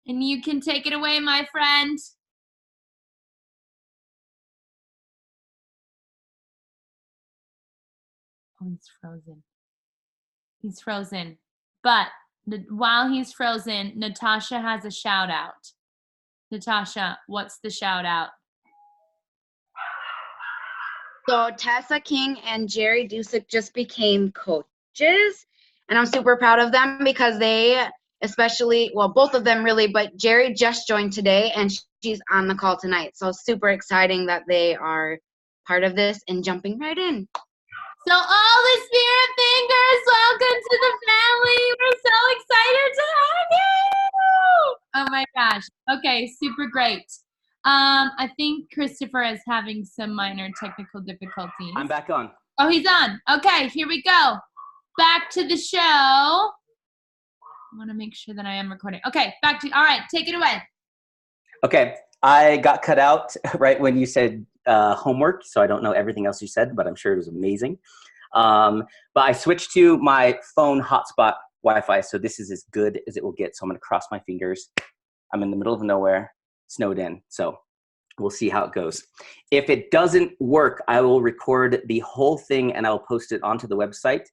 And you can take it away, my friend. Oh, he's frozen. He's frozen. But while he's frozen, Natasha has a shout out. Natasha, what's the shout out? So Tessa King and Jerry Dusick just became coaches, and I'm super proud of them because they especially, well, both of them really, but Jerry just joined today and she's on the call tonight. So super exciting that they are part of this and jumping right in. So all the Spirit Fingers, welcome to the family. We're so excited to have you. Oh my gosh. Okay, super great. I think Christopher is having some minor technical difficulties. I'm back on. Oh, he's on. Okay, here we go. Back to the show. I want to make sure that I am recording. Okay, back to, all right, take it away. Okay, I got cut out right when you said homework, so I don't know everything else you said, but I'm sure it was amazing. But I switched to my phone hotspot Wi-Fi, so this is as good as it will get. So I'm going to cross my fingers. I'm in the middle of nowhere, snowed in, so we'll see how it goes. If it doesn't work, I will record the whole thing and I'll post it onto the website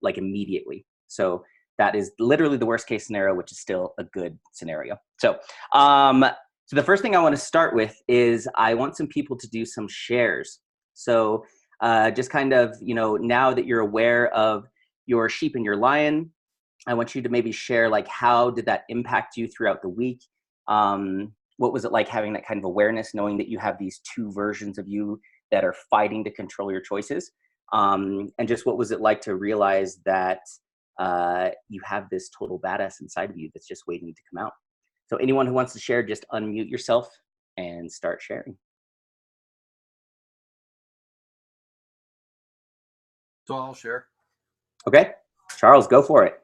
like immediately. So that is literally the worst case scenario, which is still a good scenario. So the first thing I want to start with is I want some people to do some shares. So just kind of, you know, now that you're aware of your sheep and your lion, I want you to maybe share like how did that impact you throughout the week? What was it like having that kind of awareness, knowing that you have these two versions of you that are fighting to control your choices? And just what was it like to realize that you have this total badass inside of you that's just waiting to come out? So anyone who wants to share, just unmute yourself and start sharing. So I'll share. Okay, Charles, go for it.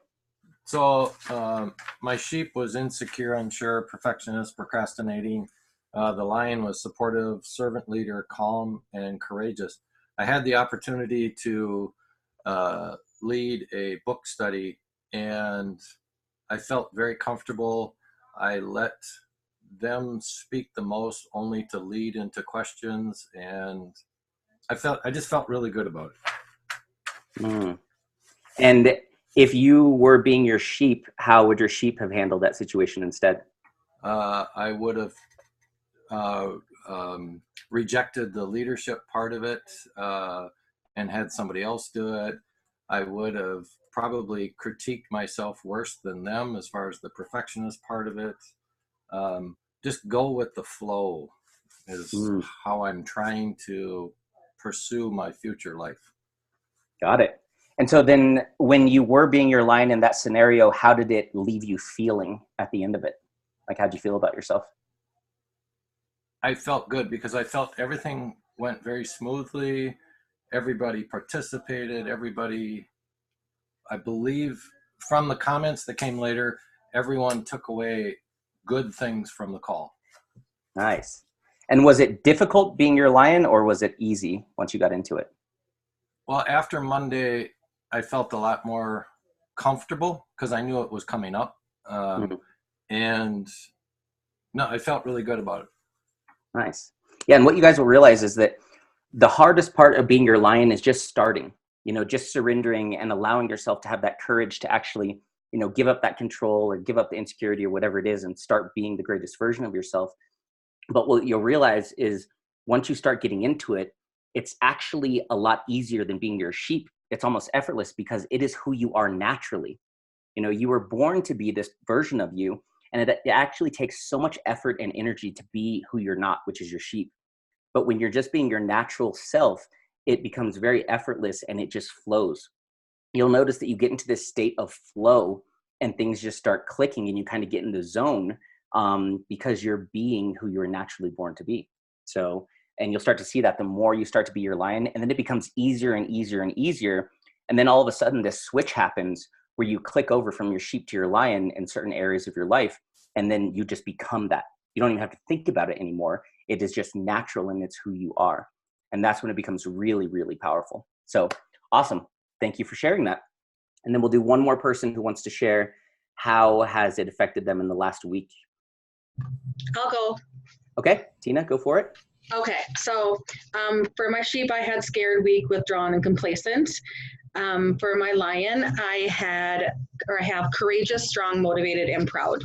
So my sheep was insecure, unsure, perfectionist, procrastinating. The lion was supportive, servant leader, calm, and courageous. I had the opportunity to lead a book study, and I felt very comfortable. I let them speak the most, only to lead into questions, and I just felt really good about it. Mm. And if you were being your sheep, how would your sheep have handled that situation instead? I would have rejected the leadership part of it and had somebody else do it. I would have probably critiqued myself worse than them as far as the perfectionist part of it. Just go with the flow is how I'm trying to pursue my future life. Got it. And so then when you were being your lion in that scenario, how did it leave you feeling at the end of it? Like, how'd you feel about yourself? I felt good because I felt everything went very smoothly. Everybody participated. Everybody, I believe from the comments that came later, everyone took away good things from the call. Nice. And was it difficult being your lion, or was it easy once you got into it? Well, after Monday, I felt a lot more comfortable because I knew it was coming up. And no, I felt really good about it. Nice. Yeah, and what you guys will realize is that the hardest part of being your lion is just starting, you know, just surrendering and allowing yourself to have that courage to actually, you know, give up that control or give up the insecurity or whatever it is and start being the greatest version of yourself. But what you'll realize is once you start getting into it, it's actually a lot easier than being your sheep. It's almost effortless because it is who you are naturally. You know, you were born to be this version of you, and it actually takes so much effort and energy to be who you're not, which is your sheep. But when you're just being your natural self, it becomes very effortless and it just flows. You'll notice that you get into this state of flow and things just start clicking and you kind of get in the zone because you're being who you're naturally born to be. So, and you'll start to see that the more you start to be your lion, and then it becomes easier and easier and easier. And then all of a sudden this switch happens where you click over from your sheep to your lion in certain areas of your life. And then you just become that. You don't even have to think about it anymore. It is just natural and it's who you are. And that's when it becomes really, really powerful. So awesome. Thank you for sharing that. And then we'll do one more person who wants to share how has it affected them in the last week? I'll go. Okay, Tina, go for it. Okay, so for my sheep, I had scared, weak, withdrawn, and complacent. For my lion, I have courageous, strong, motivated, and proud.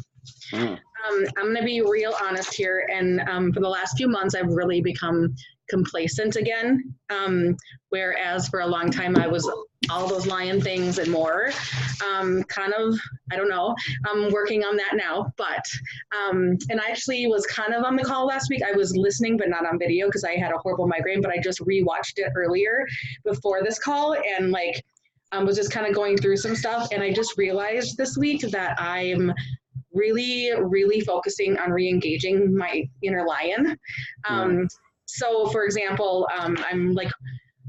Mm. I'm going to be real honest here, and for the last few months, I've really become complacent again, whereas for a long time I was all those lion things and more. Kind of, I don't know, I'm working on that now, but and I actually was kind of on the call last week. I was listening but not on video because I had a horrible migraine, but I just rewatched it earlier before this call, and like was just kind of going through some stuff, and I just realized this week that I'm really focusing on re-engaging my inner lion. So for example, I'm like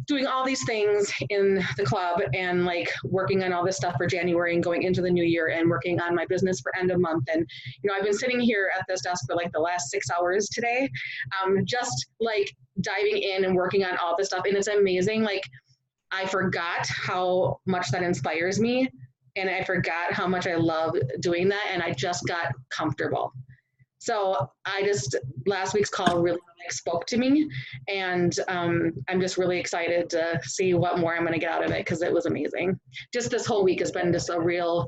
doing all these things in the club and like working on all this stuff for January and going into the new year and working on my business for end of month. And, you know, I've been sitting here at this desk for like the last 6 hours today, just like diving in and working on all this stuff. And it's amazing. Like I forgot how much that inspires me. And I forgot how much I love doing that. And I just got comfortable. So last week's call really like, spoke to me, and I'm just really excited to see what more I'm going to get out of it because it was amazing. Just this whole week has been just a real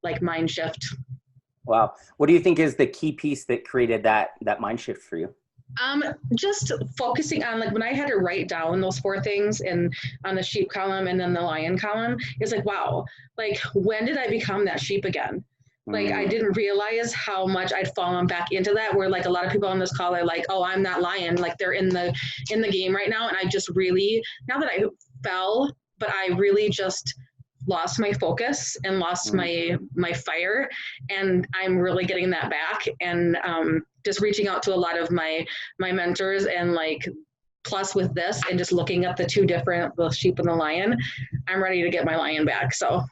like mind shift. Wow. What do you think is the key piece that created that mind shift for you? Just focusing on like when I had to write down those 4 things and on the sheep column and then the lion column, it's like, wow, like when did I become that sheep again? Like I didn't realize how much I'd fallen back into that, where like a lot of people on this call are like, oh, I'm that lion, like they're in the game right now. And I just really, now that I fell, but I really just lost my focus and lost my fire, and I'm really getting that back. And just reaching out to a lot of my mentors, and like plus with this and just looking at the 2 different, the sheep and the lion, I'm ready to get my lion back. So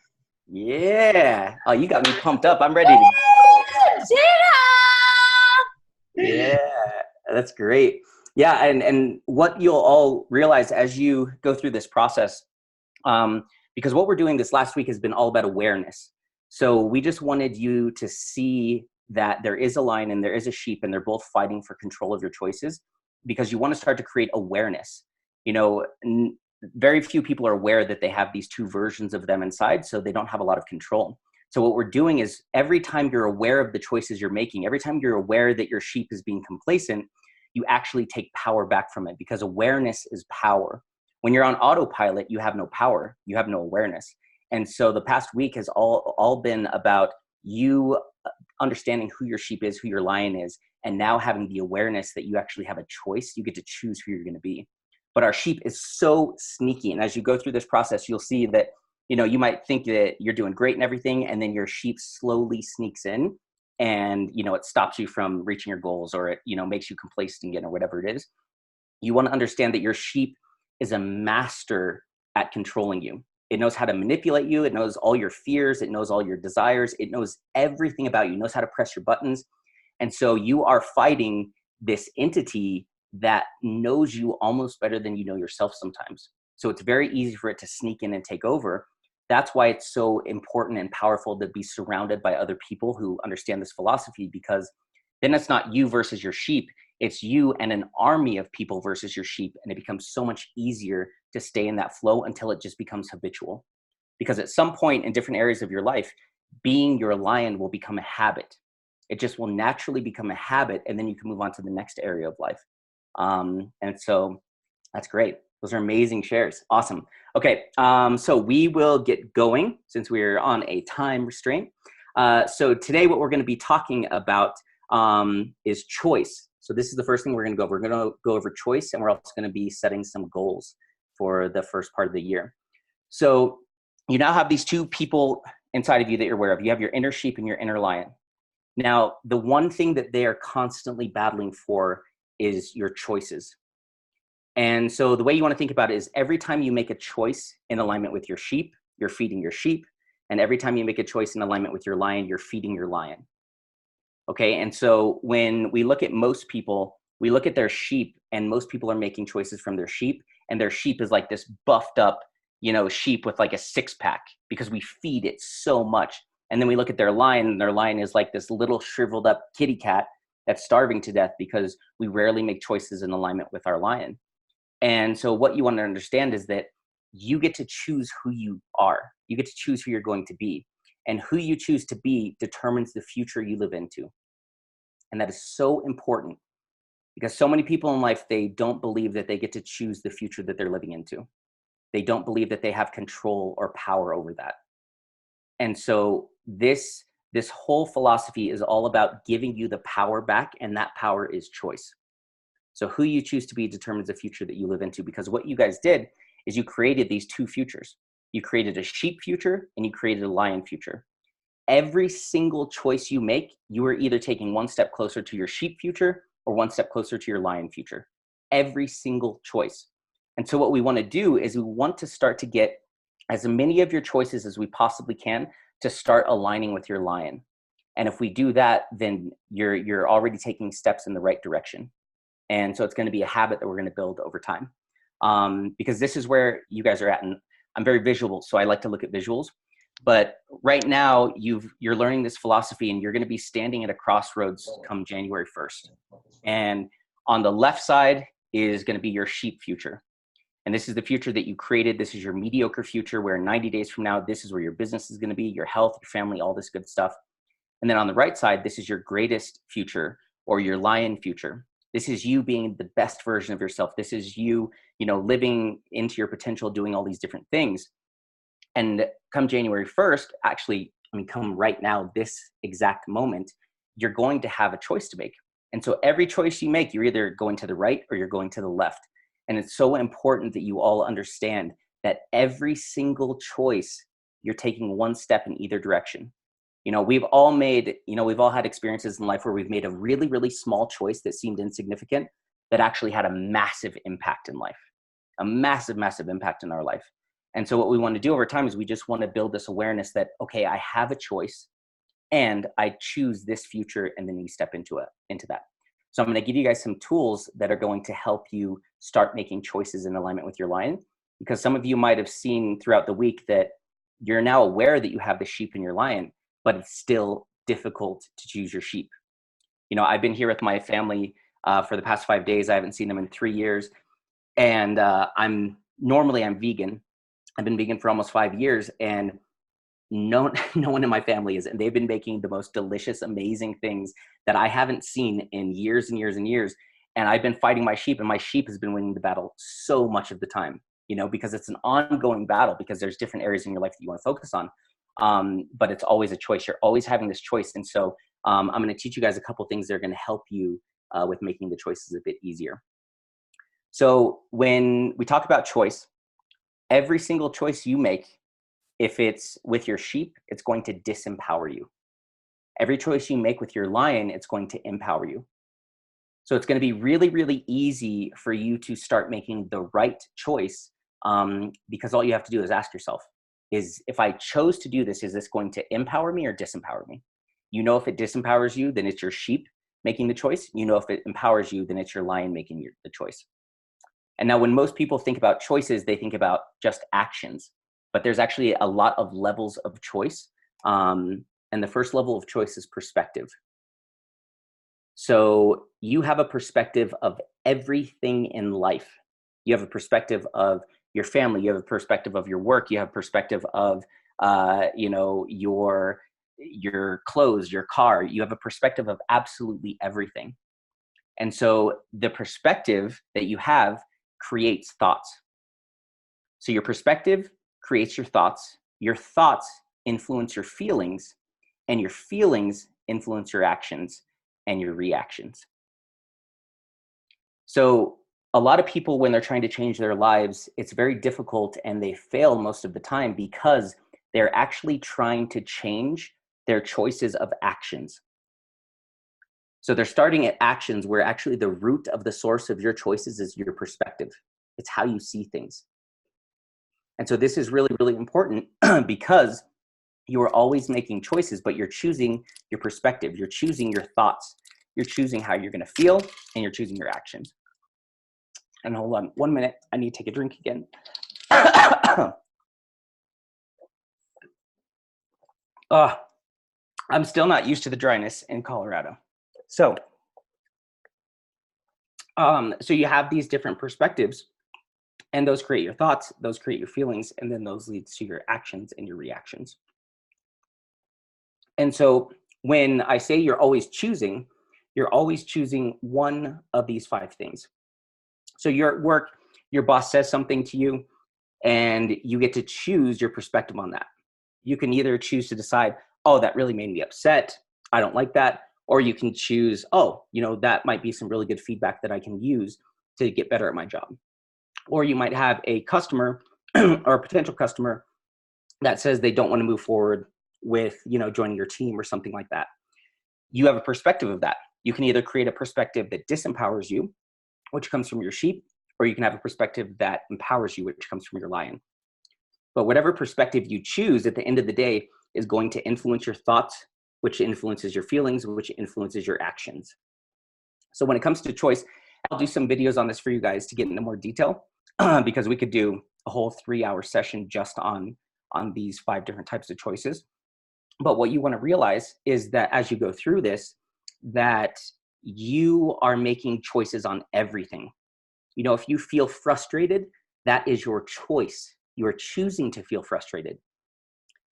yeah. Oh, you got me pumped up. I'm ready to go. Yeah, that's great. Yeah, and what you'll all realize as you go through this process, because what we're doing this last week has been all about awareness. So we just wanted you to see that there is a lion and there is a sheep, and they're both fighting for control of your choices, because you want to start to create awareness. You know, very few people are aware that they have these 2 versions of them inside, so they don't have a lot of control. So what we're doing is every time you're aware of the choices you're making, every time you're aware that your sheep is being complacent, you actually take power back from it, because awareness is power. When you're on autopilot, you have no power, you have no awareness. And so the past week has all been about you understanding who your sheep is, who your lion is, and now having the awareness that you actually have a choice. You get to choose who you're going to be. But our sheep is so sneaky. And as you go through this process, you'll see that, you know, you might think that you're doing great and everything, and then your sheep slowly sneaks in and, you know, it stops you from reaching your goals, or it, you know, makes you complacent again, or whatever it is. You want to understand that your sheep is a master at controlling you. It knows how to manipulate you. It knows all your fears. It knows all your desires. It knows everything about you. It knows how to press your buttons. And so you are fighting this entity that knows you almost better than you know yourself sometimes. So it's very easy for it to sneak in and take over. That's why it's so important and powerful to be surrounded by other people who understand this philosophy, because then it's not you versus your sheep. It's you and an army of people versus your sheep. And it becomes so much easier to stay in that flow until it just becomes habitual. Because at some point in different areas of your life, being your lion will become a habit. It just will naturally become a habit, and then you can move on to the next area of life. And so that's great. Those are amazing shares. Awesome. Okay. So we will get going since we're on a time restraint. So today what we're going to be talking about is choice. So this is the first thing we're going to go over. We're going to go over choice, and we're also going to be setting some goals for the first part of the year. So you now have these 2 people inside of you that you're aware of. You have your inner sheep and your inner lion. Now, the one thing that they are constantly battling for is your choices. And so the way you want to think about it is every time you make a choice in alignment with your sheep, you're feeding your sheep. And every time you make a choice in alignment with your lion, you're feeding your lion. Okay. And so when we look at most people, we look at their sheep, and most people are making choices from their sheep, and their sheep is like this buffed up, you know, sheep with like a 6-pack, because we feed it so much. And then we look at their lion, and their lion is like this little shriveled up kitty cat that's starving to death because we rarely make choices in alignment with our lion. And so what you want to understand is that you get to choose who you are. You get to choose who you're going to be. And who you choose to be determines the future you live into. And that is so important because so many people in life, they don't believe that they get to choose the future that they're living into. They don't believe that they have control or power over that. And so this whole philosophy is all about giving you the power back, and that power is choice. So who you choose to be determines the future that you live into, because what you guys did is you created these two futures. You created a sheep future and you created a lion future. Every single choice you make, you are either taking one step closer to your sheep future or one step closer to your lion future. Every single choice. And so what we want to do is we want to start to get as many of your choices as we possibly can to start aligning with your lion. And if we do that, then you're already taking steps in the right direction. And so it's going to be a habit that we're going to build over time. Because this is where you guys are at. And I'm very visual, so I like to look at visuals. But right now, you're learning this philosophy, and you're going to be standing at a crossroads come January 1st. And on the left side is going to be your sheep future. And this is the future that you created. This is your mediocre future, where 90 days from now, this is where your business is going to be, your health, your family, all this good stuff. And then on the right side, this is your greatest future, or your lion future. This is you being the best version of yourself. This is you, living into your potential, doing all these different things. And come January 1st, come right now, this exact moment, you're going to have a choice to make. And so every choice you make, you're either going to the right or you're going to the left. And it's so important that you all understand that every single choice, you're taking one step in either direction. We've all had experiences in life where we've made a really, really small choice that seemed insignificant that actually had a massive impact in life, a massive, massive impact in our life. And so what we want to do over time is we just want to build this awareness that, okay, I have a choice and I choose this future, and then you step into that. So I'm going to give you guys some tools that are going to help you start making choices in alignment with your lion, because some of you might have seen throughout the week that you're now aware that you have the sheep in your lion, but it's still difficult to choose your sheep. I've been here with my family for the past 5 days. I haven't seen them in 3 years. And I'm vegan. I've been vegan for almost 5 years, and no one in my family is. And they've been making the most delicious, amazing things that I haven't seen in years and years and years. And I've been fighting my sheep, and my sheep has been winning the battle so much of the time, because it's an ongoing battle, because there's different areas in your life that you want to focus on. But it's always a choice. You're always having this choice. And so I'm going to teach you guys a couple things that are going to help you with making the choices a bit easier. So when we talk about choice, every single choice you make, if it's with your sheep, it's going to disempower you. Every choice you make with your lion, it's going to empower you. So it's going to be really, really easy for you to start making the right choice, because all you have to do is ask yourself, if I chose to do this, is this going to empower me or disempower me? If it disempowers you, then it's your sheep making the choice. If it empowers you, then it's your lion making the choice. And now when most people think about choices, they think about just actions, but there's actually a lot of levels of choice. And the first level of choice is perspective. So you have a perspective of everything in life. You have a perspective of your family. You have a perspective of your work. You have a perspective of, your clothes, your car. You have a perspective of absolutely everything. And so the perspective that you have creates thoughts. So your perspective creates your thoughts influence your feelings, and your feelings influence your actions and your reactions. So a lot of people, when they're trying to change their lives, it's very difficult, and they fail most of the time because they're actually trying to change their choices of actions. So they're starting at actions where actually the root of the source of your choices is your perspective. It's how you see things. And so this is really, really important because you are always making choices, but you're choosing your perspective. You're choosing your thoughts. You're choosing how you're going to feel, and you're choosing your actions. And hold on 1 minute. I need to take a drink again. I'm still not used to the dryness in Colorado. So, so you have these different perspectives, and those create your thoughts, those create your feelings, and then those leads to your actions and your reactions. And so when I say you're always choosing one of these 5 things. So you're at work, your boss says something to you, and you get to choose your perspective on that. You can either choose to decide, oh, that really made me upset, I don't like that. Or you can choose, oh, that might be some really good feedback that I can use to get better at my job. Or you might have a customer or a potential customer that says they don't want to move forward with, joining your team or something like that. You have a perspective of that. You can either create a perspective that disempowers you, which comes from your sheep, or you can have a perspective that empowers you, which comes from your lion. But whatever perspective you choose at the end of the day is going to influence your thoughts, which influences your feelings, which influences your actions. So when it comes to choice, I'll do some videos on this for you guys to get into more detail, because we could do a whole 3-hour session just on these 5 different types of choices. But what you want to realize is that as you go through this, that you are making choices on everything. If you feel frustrated, that is your choice. You are choosing to feel frustrated.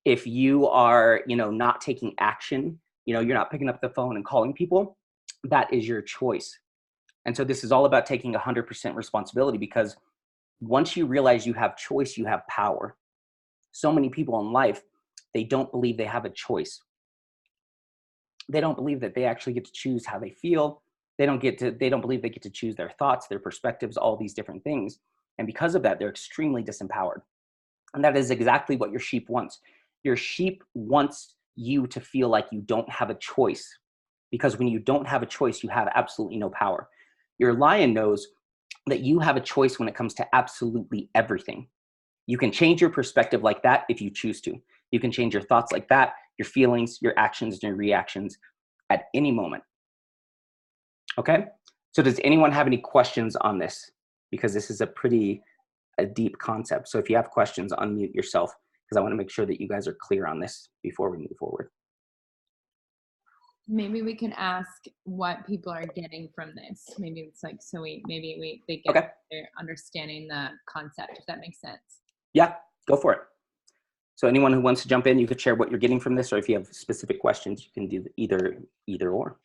If you are, not taking action, you're not picking up the phone and calling people, that is your choice. And so this is all about taking 100% responsibility, because once you realize you have choice, you have power. So many people in life, they don't believe they have a choice. They don't believe that they actually get to choose how they feel. They don't believe they get to choose their thoughts, their perspectives, all these different things. And because of that, they're extremely disempowered. And that is exactly what your sheep wants. Your sheep wants you to feel like you don't have a choice, because when you don't have a choice, you have absolutely no power. Your lion knows that you have a choice when it comes to absolutely everything. You can change your perspective like that if you choose to. You can change your thoughts like that, your feelings, your actions, and your reactions at any moment. Okay? So does anyone have any questions on this? Because this is a deep concept. So if you have questions, unmute yourself, because I want to make sure that you guys are clear on this before we move forward. Maybe we can ask what people are getting from this. Maybe it's like, they get Okay. They're understanding the concept, if that makes sense. Yeah, go for it. So anyone who wants to jump in, you could share what you're getting from this, or if you have specific questions, you can do either or.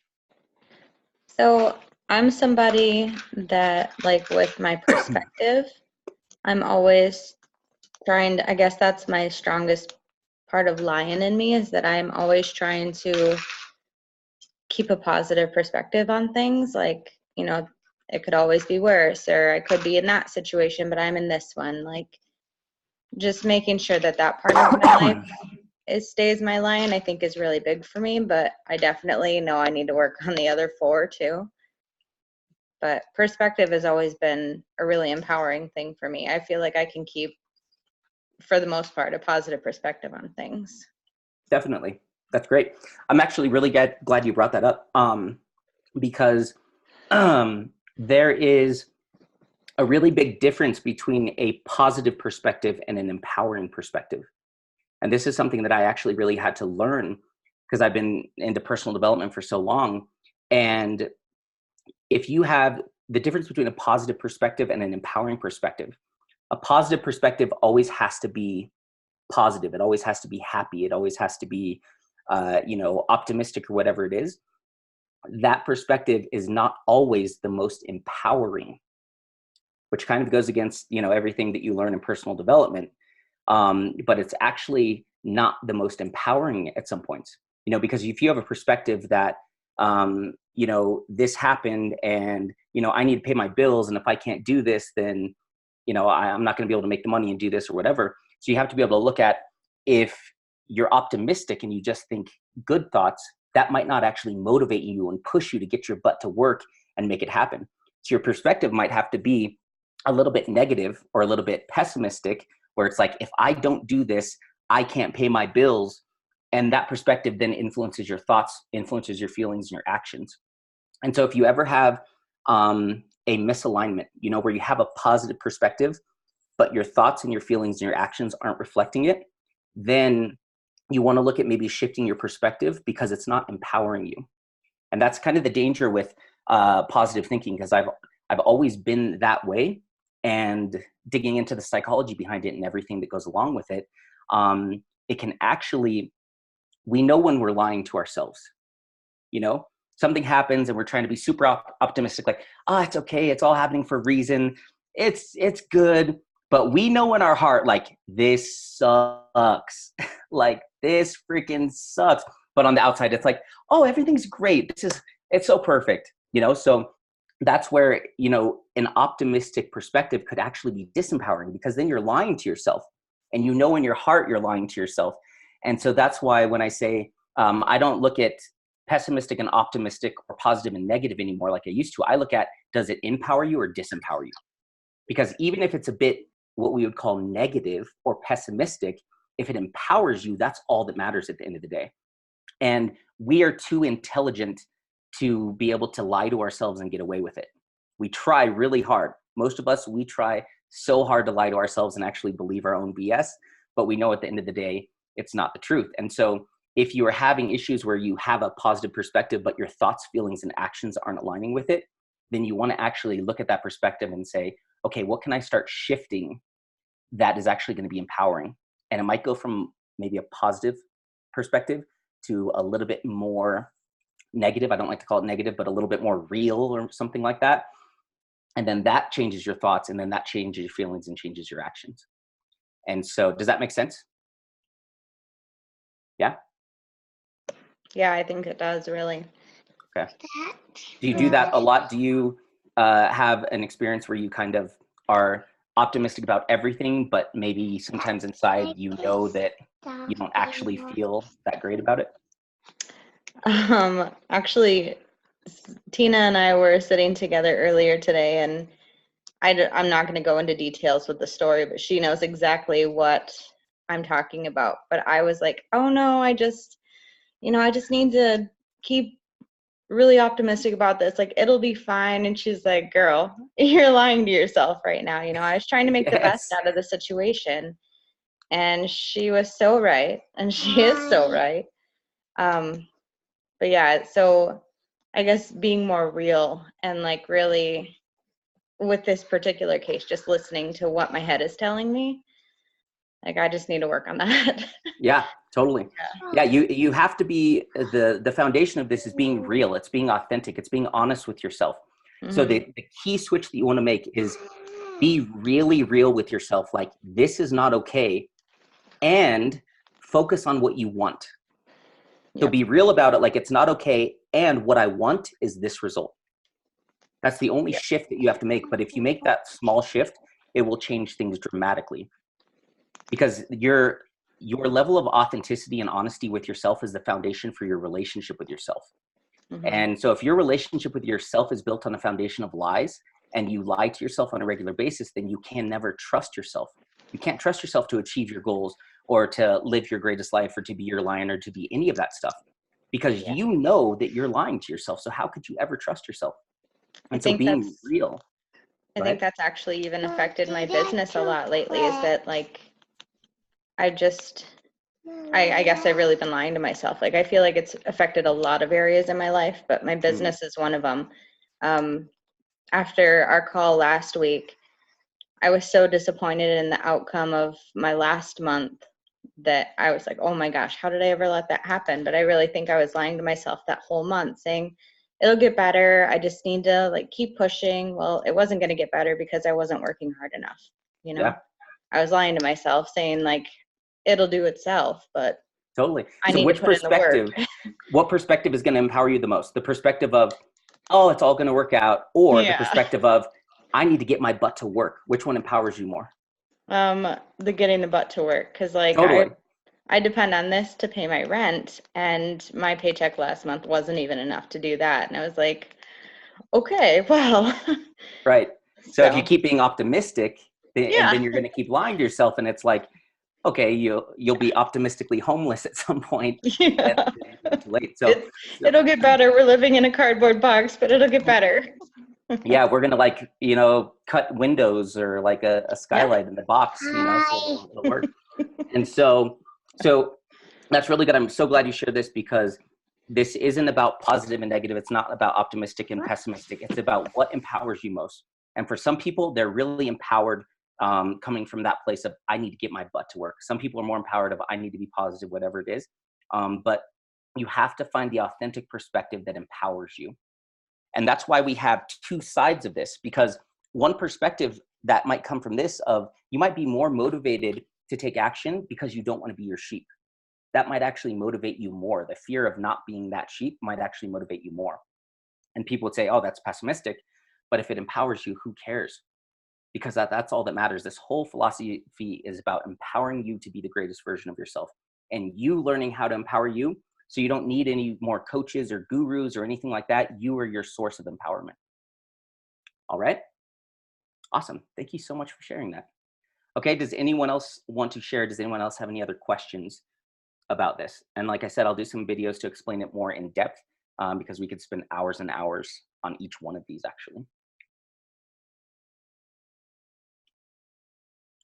So I'm somebody that, like, with my perspective, I'm always trying to, I guess that's my strongest part of lion in me, is that I'm always trying to keep a positive perspective on things. Like, it could always be worse, or I could be in that situation, but I'm in this one. Like, just making sure that part of my life stays my lion, I think, is really big for me. But I definitely know I need to work on the other 4 too. But perspective has always been a really empowering thing for me. I feel like I can keep, for the most part, a positive perspective on things. Definitely. That's great. I'm actually really glad you brought that up, because there is a really big difference between a positive perspective and an empowering perspective. And this is something that I actually really had to learn, because I've been into personal development for so long. And if you have the difference between a positive perspective and an empowering perspective, a positive perspective always has to be positive. It always has to be happy. It always has to be, optimistic, or whatever it is. That perspective is not always the most empowering, which kind of goes against, everything that you learn in personal development. But it's actually not the most empowering at some points, because if you have a perspective that, this happened and, I need to pay my bills, and if I can't do this, then, I'm not going to be able to make the money and do this or whatever. So you have to be able to look at, if you're optimistic and you just think good thoughts, that might not actually motivate you and push you to get your butt to work and make it happen. So your perspective might have to be a little bit negative or a little bit pessimistic, where it's like, if I don't do this, I can't pay my bills. And that perspective then influences your thoughts, influences your feelings and your actions. And so if you ever have a misalignment, where you have a positive perspective, but your thoughts and your feelings and your actions aren't reflecting it, then you want to look at maybe shifting your perspective because it's not empowering you. And that's kind of the danger with positive thinking, because I've always been that way. And digging into the psychology behind it and everything that goes along with it, it can actually, we know when we're lying to ourselves. You know, something happens and we're trying to be super optimistic, like, oh, it's okay, it's all happening for a reason, it's good. But we know in our heart, like, this sucks. Like, this freaking sucks. But on the outside, it's like, oh, everything's great. It's so perfect, you know? So that's where, you know, an optimistic perspective could actually be disempowering, because then you're lying to yourself, and you know in your heart you're lying to yourself. And so that's why when I say, I don't look at pessimistic and optimistic or positive and negative anymore like I used to. I look at, does it empower you or disempower you? Because even if it's a bit what we would call negative or pessimistic, if it empowers you, that's all that matters at the end of the day. And we are too intelligent to be able to lie to ourselves and get away with it. We try really hard. Most of us, we try so hard to lie to ourselves and actually believe our own BS, but we know at the end of the day, it's not the truth. And so if you are having issues where you have a positive perspective, but your thoughts, feelings, and actions aren't aligning with it, then you want to actually look at that perspective and say, okay, what can I start shifting that is actually going to be empowering? And it might go from maybe a positive perspective to a little bit more negative. I don't like to call it negative, but a little bit more real or something like that. And then that changes your thoughts, and then that changes your feelings and changes your actions. And so does that make sense? Yeah? Yeah, I think it does, really. Okay. Do you do that a lot? Do you have an experience where you kind of are optimistic about everything, but maybe sometimes inside you know that you don't actually feel that great about it? Actually, Tina and I were sitting together earlier today, and I'm not going to go into details with the story, but she knows exactly what I'm talking about. But I was like, oh no, I just need to keep really optimistic about this. Like, it'll be fine. And she's like, girl, you're lying to yourself right now. You know, I was trying to make the best out of the situation. And she was so right. And she is so right. But yeah, so I guess being more real and like really with this particular case, just listening to what my head is telling me. Like, I just need to work on that. Yeah, totally. Yeah, you have to be, the foundation of this is being real. It's being authentic. It's being honest with yourself. Mm-hmm. So the key switch that you want to make is be really real with yourself. Like, this is not okay. And focus on what you want. So be real about it. Like, it's not okay. And what I want is this result. That's the only shift that you have to make. But if you make that small shift, it will change things dramatically. Because your level of authenticity and honesty with yourself is the foundation for your relationship with yourself. Mm-hmm. And so if your relationship with yourself is built on a foundation of lies, and you lie to yourself on a regular basis, then you can never trust yourself. You can't trust yourself to achieve your goals or to live your greatest life or to be your lion or to be any of that stuff, because you know that you're lying to yourself. So how could you ever trust yourself? And so being real. I think that's actually even affected my business a lot lately, is that like, I guess I've really been lying to myself. Like, I feel like it's affected a lot of areas in my life, but my business is one of them. After our call last week, I was so disappointed in the outcome of my last month that I was like, oh my gosh, how did I ever let that happen? But I really think I was lying to myself that whole month, saying, it'll get better. I just need to like keep pushing. Well, it wasn't going to get better because I wasn't working hard enough. You know, I was lying to myself, saying like, it'll do itself, but totally. I need which to put in the work. What perspective is going to empower you the most? The perspective of, oh, it's all going to work out, or the perspective of, I need to get my butt to work? Which one empowers you more? The getting the butt to work, because like I depend on this to pay my rent, and my paycheck last month wasn't even enough to do that. And I was like, okay, well. Right. So if you keep being optimistic, and then you're going to keep lying to yourself, and it's like, okay, you'll be optimistically homeless at some point. Yeah. Too late. So it'll get better. We're living in a cardboard box, but it'll get better. Yeah, we're gonna like, cut windows or like a skylight in the box, so it'll work. And so That's really good. I'm so glad you shared this, because this isn't about positive and negative. It's not about optimistic and pessimistic. It's about what empowers you most. And for some people, they're really empowered coming from that place of, I need to get my butt to work. Some people are more empowered of, I need to be positive, whatever it is. But you have to find the authentic perspective that empowers you. And that's why we have two sides of this, because one perspective that might come from this of, you might be more motivated to take action because you don't want to be your sheep. That might actually motivate you more. The fear of not being that sheep might actually motivate you more. And people would say, oh, that's pessimistic. But if it empowers you, who cares? Because that's all that matters. This whole philosophy is about empowering you to be the greatest version of yourself, and you learning how to empower you. So you don't need any more coaches or gurus or anything like that. You are your source of empowerment. All right. Awesome. Thank you so much for sharing that. Okay. Does anyone else want to share? Does anyone else have any other questions about this? And like I said, I'll do some videos to explain it more in depth, because we could spend hours and hours on each one of these actually.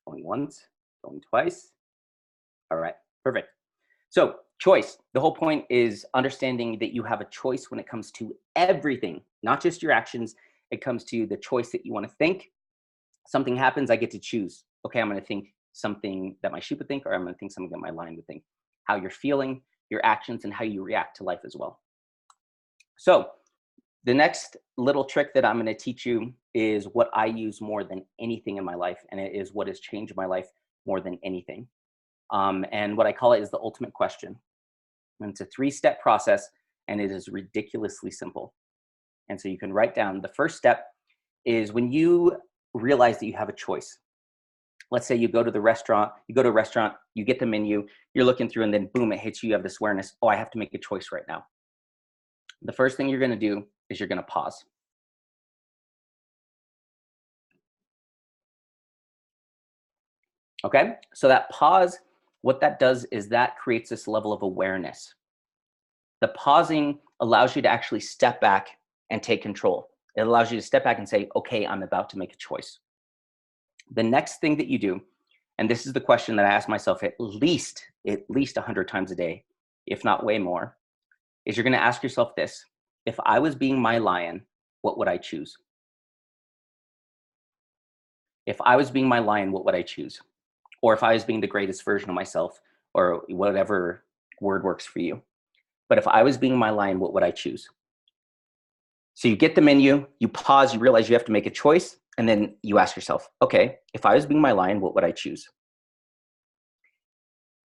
Going once, going twice. All right, perfect. So choice, the whole point is understanding that you have a choice when it comes to everything, not just your actions. It comes to the choice that you want to think. Something happens, I get to choose. Okay, I'm going to think something that my sheep would think, or I'm going to think something that my lion would think. How you're feeling, your actions, and how you react to life as well. So the next little trick that I'm going to teach you is what I use more than anything in my life, and it is what has changed my life more than anything. And what I call it is the ultimate question. And it's a 3-step process, and it is ridiculously simple. And so you can write down, the first step is when you realize that you have a choice. Let's say you go to a restaurant, you get the menu, you're looking through, and then boom, it hits you. You have this awareness, oh, I have to make a choice right now. The first thing you're going to do is you're going to pause. Okay, so that pause, what that does is that creates this level of awareness. The pausing allows you to actually step back and take control. It allows you to step back and say, okay, I'm about to make a choice. The next thing that you do, and this is the question that I ask myself at least 100 times a day, if not way more, is you're going to ask yourself this: if I was being my lion, what would I choose? If I was being my lion, what would I choose? Or if I was being the greatest version of myself, or whatever word works for you. But if I was being my lion, what would I choose? So you get the menu, you pause, you realize you have to make a choice, and then you ask yourself, okay, if I was being my lion, what would I choose?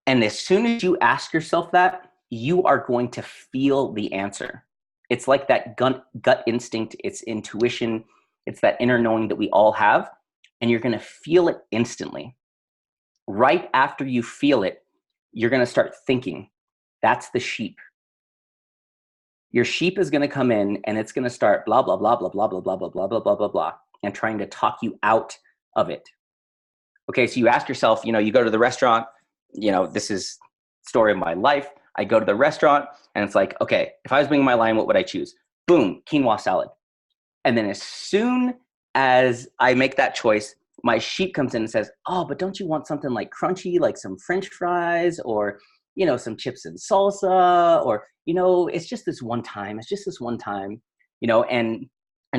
And as soon as you ask yourself that, you are going to feel the answer. It's like that gut instinct, it's intuition, it's that inner knowing that we all have, and you're going to feel it instantly. Right after you feel it, you're going to start thinking. That's the sheep. Your sheep is going to come in and it's going to start blah, blah, blah, blah, blah, blah, blah, blah, blah, blah, blah, blah, blah, and trying to talk you out of it. Okay, so you ask yourself, you go to the restaurant, this is the story of my life. I go to the restaurant and it's like, okay, if I was being my lion, what would I choose? Boom, quinoa salad. And then as soon as I make that choice, my sheep comes in and says, oh, but don't you want something like crunchy, like some French fries, or, some chips and salsa, or, it's just this one time. It's just this one time, and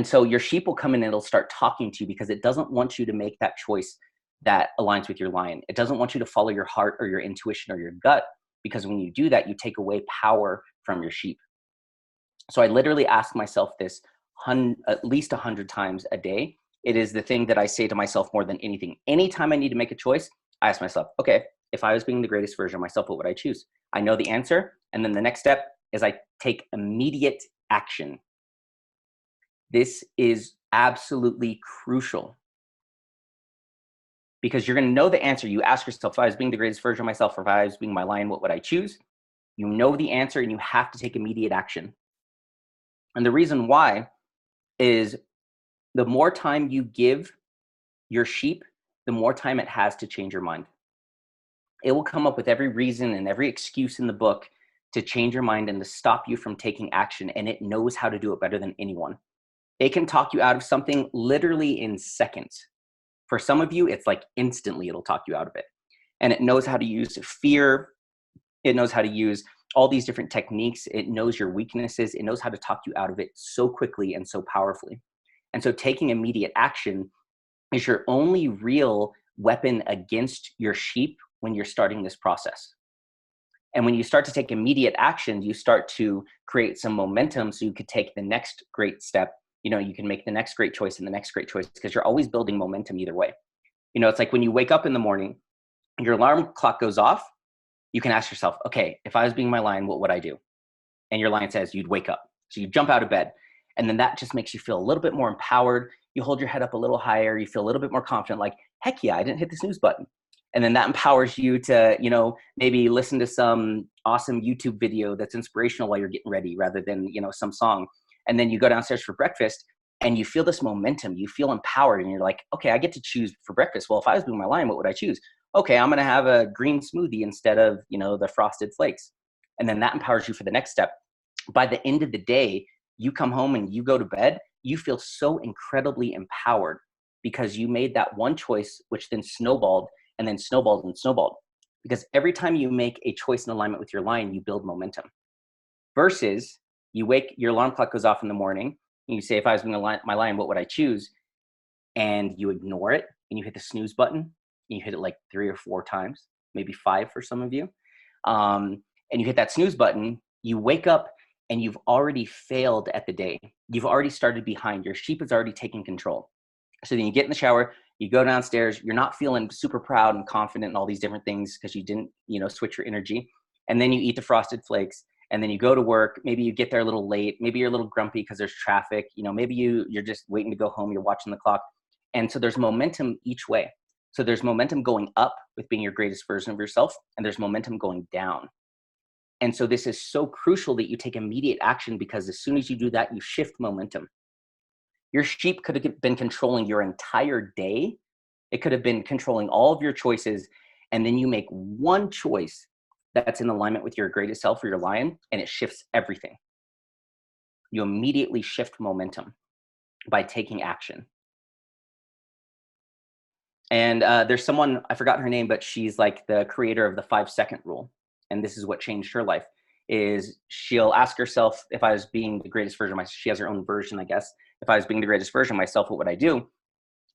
so your sheep will come in and it'll start talking to you because it doesn't want you to make that choice that aligns with your lion. It doesn't want you to follow your heart or your intuition or your gut, because when you do that, you take away power from your sheep. So I literally ask myself this at least 100 times a day. It is the thing that I say to myself more than anything. Anytime I need to make a choice, I ask myself, okay, if I was being the greatest version of myself, what would I choose? I know the answer. And then the next step is I take immediate action. This is absolutely crucial, because you're going to know the answer. You ask yourself, if I was being the greatest version of myself, or if I was being my lion, what would I choose? You know the answer and you have to take immediate action. And the reason why is the more time you give your sheep, the more time it has to change your mind. It will come up with every reason and every excuse in the book to change your mind and to stop you from taking action. And it knows how to do it better than anyone. It can talk you out of something literally in seconds. For some of you, it's like instantly it'll talk you out of it. And it knows how to use fear, It knows how to use all these different techniques. It knows your weaknesses. It knows how to talk you out of it so quickly and so powerfully. And so taking immediate action is your only real weapon against your sheep when you're starting this process. And when you start to take immediate action, you start to create some momentum so you could take the next great step. You know, you can make the next great choice and the next great choice, because you're always building momentum either way. You know, it's like when you wake up in the morning, your alarm clock goes off, you can ask yourself, okay, if I was being my lion, what would I do? And your lion says you'd wake up. So you jump out of bed. And then that just makes you feel a little bit more empowered. You hold your head up a little higher. You feel a little bit more confident, like, heck yeah, I didn't hit the snooze button. And then that empowers you to, you know, maybe listen to some awesome YouTube video that's inspirational while you're getting ready, rather than, you know, some song. And then you go downstairs for breakfast and you feel this momentum. You feel empowered and you're like, okay, I get to choose for breakfast. Well, if I was being my lion, what would I choose? Okay, I'm going to have a green smoothie instead of, you know, the frosted flakes. And then that empowers you for the next step. By the end of the day, you come home and you go to bed, you feel so incredibly empowered because you made that one choice, which then snowballed and then snowballed and snowballed. Because every time you make a choice in alignment with your lion, you build momentum. Versus you wake, your alarm clock goes off in the morning, and you say, if I was being my lion, what would I choose? And you ignore it, and you hit the snooze button, and you hit it like 3 or 4 times, maybe 5 for some of you. And you hit that snooze button, you wake up and you've already failed at the day. You've already started behind. Your sheep is already taking control. So then you get in the shower, you go downstairs, you're not feeling super proud and confident and all these different things because you didn't, you know, switch your energy. And then you eat the frosted flakes, and then you go to work. Maybe you get there a little late. Maybe you're a little grumpy because there's traffic. You know, maybe you're just waiting to go home. You're watching the clock. And so there's momentum each way. So there's momentum going up with being your greatest version of yourself, and there's momentum going down. And so this is so crucial that you take immediate action, because as soon as you do that, you shift momentum. Your sheep could have been controlling your entire day. It could have been controlling all of your choices. And then you make one choice that's in alignment with your greatest self or your lion, and it shifts everything. You immediately shift momentum by taking action. And there's someone, I forgot her name, but she's like the creator of the 5-second rule. And this is what changed her life, is she'll ask herself, if I was being the greatest version of myself, she has her own version, I guess. If I was being the greatest version of myself, what would I do?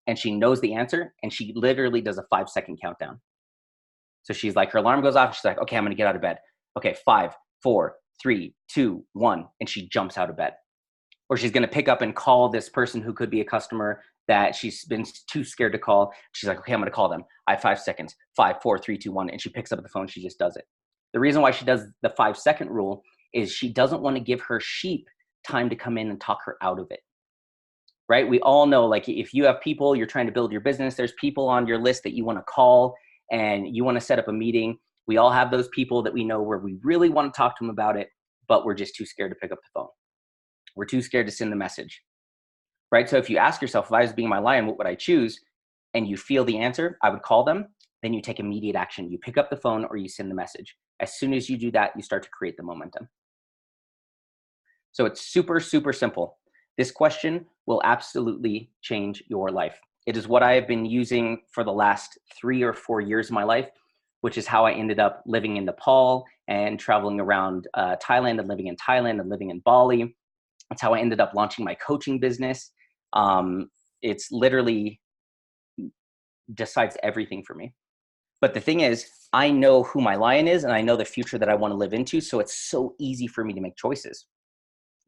And she knows the answer, and she literally does a 5-second countdown. So she's like, her alarm goes off. She's like, okay, I'm going to get out of bed. Okay, 5, 4, 3, 2, 1. And she jumps out of bed. Or she's going to pick up and call this person who could be a customer that she's been too scared to call. She's like, okay, I'm going to call them. I have 5 seconds. 5, 4, 3, 2, 1. And she picks up the phone. She just does it. The reason why she does the 5-second rule is she doesn't want to give her sheep time to come in and talk her out of it. Right? We all know, like, if you have people, you're trying to build your business, there's people on your list that you want to call and you want to set up a meeting. We all have those people that we know where we really want to talk to them about it, but we're just too scared to pick up the phone. We're too scared to send the message. Right? So if you ask yourself, if I was being my lion, what would I choose? And you feel the answer, I would call them. Then you take immediate action. You pick up the phone or you send the message. As soon as you do that, you start to create the momentum. So it's super, super simple. This question will absolutely change your life. It is what I have been using for the last 3 or 4 years of my life, which is how I ended up living in Nepal and traveling around Thailand and living in Thailand and living in Bali. That's how I ended up launching my coaching business. It's literally decides everything for me. But the thing is, I know who my lion is and I know the future that I want to live into. So it's so easy for me to make choices.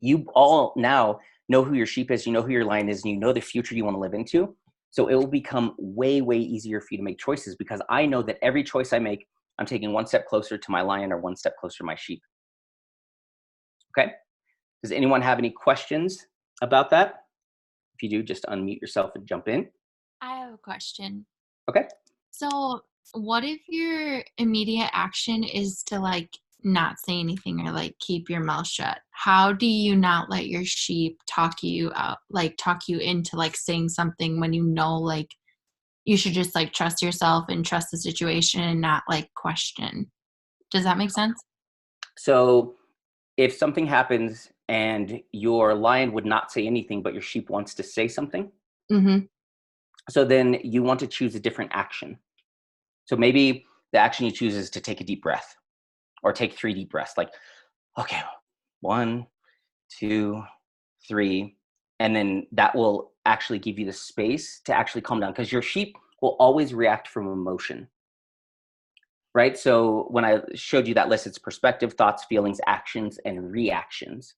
You all now know who your sheep is, you know who your lion is, and you know the future you want to live into. So it will become way, way easier for you to make choices, because I know that every choice I make, I'm taking one step closer to my lion or one step closer to my sheep. Okay? Does anyone have any questions about that? If you do, just unmute yourself and jump in. I have a question. Okay. So, what if your immediate action is to like not say anything or like keep your mouth shut? How do you not let your sheep talk you out, like talk you into like saying something when you know like you should just like trust yourself and trust the situation and not like question? Does that make sense? So if something happens and your lion would not say anything, but your sheep wants to say something, so then you want to choose a different action. So maybe the action you choose is to take a deep breath. or take 3 deep breaths. Like, okay, 1, 2, 3. And then that will actually give you the space to actually calm down, because your sheep will always react from emotion, right? So when I showed you that list, it's perspective, thoughts, feelings, actions, and reactions.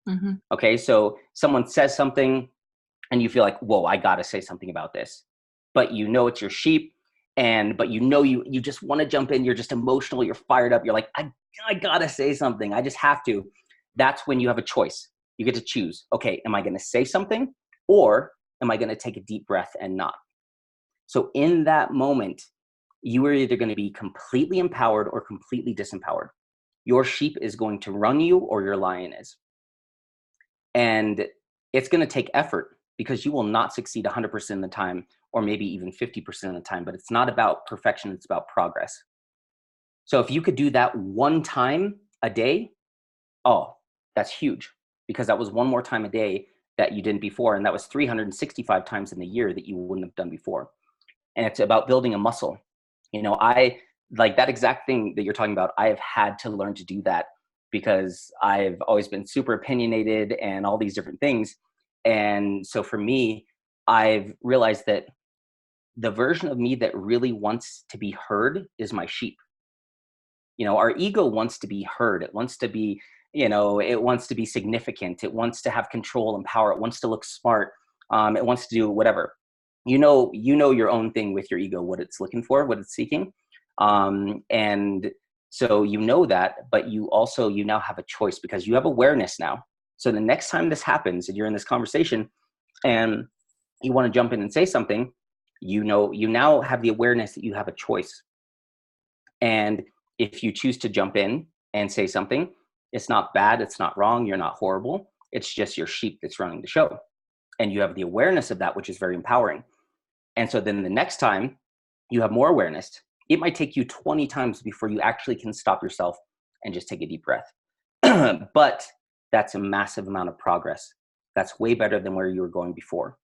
Mm-hmm. Okay, so someone says something and you feel like, whoa, I gotta say something about this. But you know it's your sheep, but you know you just want to jump in, you're just emotional, you're fired up, you're like, I gotta say something, I just have to. That's when you have a choice. You get to choose, okay, am I gonna say something, or am I gonna take a deep breath and not? So in that moment, you are either gonna be completely empowered or completely disempowered. Your sheep is going to run you, or your lion is. And it's gonna take effort, because you will not succeed 100% of the time, or maybe even 50% of the time, but it's not about perfection, it's about progress. So if you could do that one time a day, oh, that's huge, because that was one more time a day that you didn't before, and that was 365 times in the year that you wouldn't have done before. And it's about building a muscle. You know, I like that exact thing that you're talking about. I have had to learn to do that, because I've always been super opinionated and all these different things. And so for me, I've realized that the version of me that really wants to be heard is my sheep. You know, our ego wants to be heard. It wants to be, you know, it wants to be significant. It wants to have control and power. It wants to look smart. It wants to do whatever. You know your own thing with your ego, what it's looking for, what it's seeking. And so you know that, but you now have a choice, because you have awareness now. So the next time this happens and you're in this conversation and you want to jump in and say something, you now have the awareness that you have a choice. And if you choose to jump in and say something, it's not bad, it's not wrong, you're not horrible. It's just your sheep that's running the show. And you have the awareness of that, which is very empowering. And so then the next time you have more awareness, it might take you 20 times before you actually can stop yourself and just take a deep breath. But that's a massive amount of progress. That's way better than where you were going before.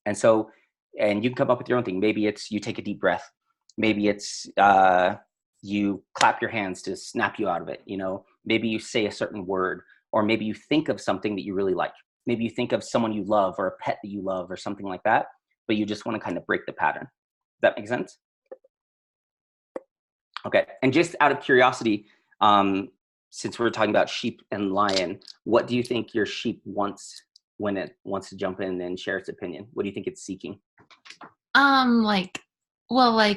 And so, and you can come up with your own thing. Maybe it's you take a deep breath. Maybe it's you clap your hands to snap you out of it. You know, maybe you say a certain word, or maybe you think of something that you really like. Maybe you think of someone you love, or a pet that you love, or something like that, but you just want to kind of break the pattern. Does that make sense? Okay, and just out of curiosity, since we're talking about sheep and lion, what do you think your sheep wants when it wants to jump in and share its opinion? What do you think it's seeking? Like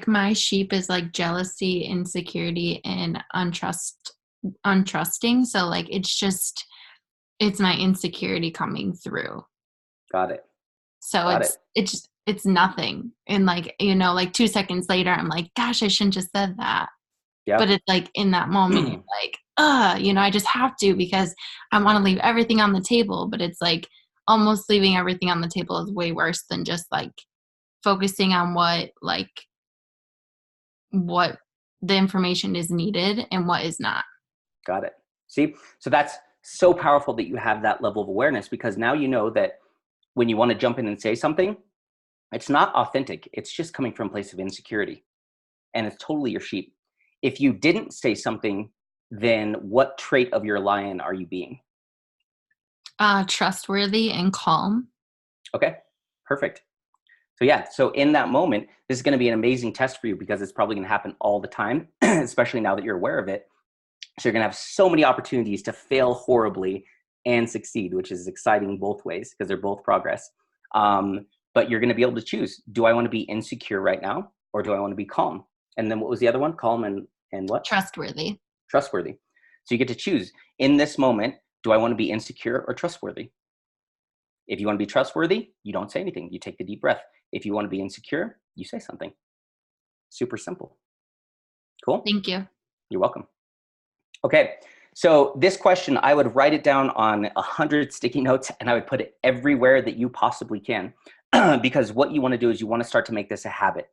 my sheep is like jealousy, insecurity, and untrusting. So like it's my insecurity coming through. Got it. So it's nothing. And like, you know, like 2 seconds later, I'm like, gosh, I shouldn't just said that. Yeah. But it's like in that moment, you're like, you know, I just have to, because I want to leave everything on the table. But it's like almost leaving everything on the table is way worse than just like focusing on what the information is needed and what is not. Got it. See, so that's so powerful that you have that level of awareness, because now you know that when you want to jump in and say something, it's not authentic. It's just coming from a place of insecurity, and it's totally your sheep. If you didn't say something, then what trait of your lion are you being? Trustworthy and calm. Okay, perfect. So yeah, so in that moment, this is going to be an amazing test for you, because it's probably going to happen all the time, especially now that you're aware of it. So you're going to have so many opportunities to fail horribly and succeed, which is exciting both ways, because they're both progress. But you're going to be able to choose. Do I want to be insecure right now, or do I want to be calm? And then what was the other one? Calm and what? Trustworthy. Trustworthy. So you get to choose. In this moment, do I want to be insecure or trustworthy? If you want to be trustworthy, you don't say anything. You take the deep breath. If you want to be insecure, you say something. Super simple. Cool? Thank you. You're welcome. Okay, so this question, I would write it down on 100 sticky notes, and I would put it everywhere that you possibly can, because what you want to do is you want to start to make this a habit.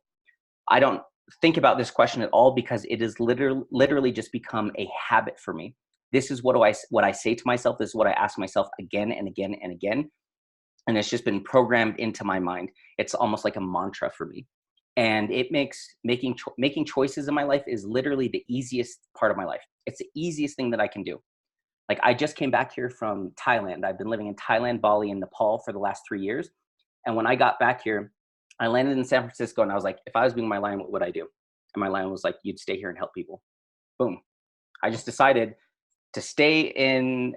I don't think about this question at all, because it is literally just become a habit for me. This is what I say to myself. This is what I ask myself again and again and again. And it's just been programmed into my mind. It's almost like a mantra for me. And it makes making choices in my life is literally the easiest part of my life. It's the easiest thing that I can do. Like, I just came back here from Thailand. I've been living in Thailand, Bali, and Nepal for the last 3 years. And when I got back here, I landed in San Francisco, and I was like, if I was being my lion, what would I do? And my lion was like, you'd stay here and help people. Boom. I just decided to stay in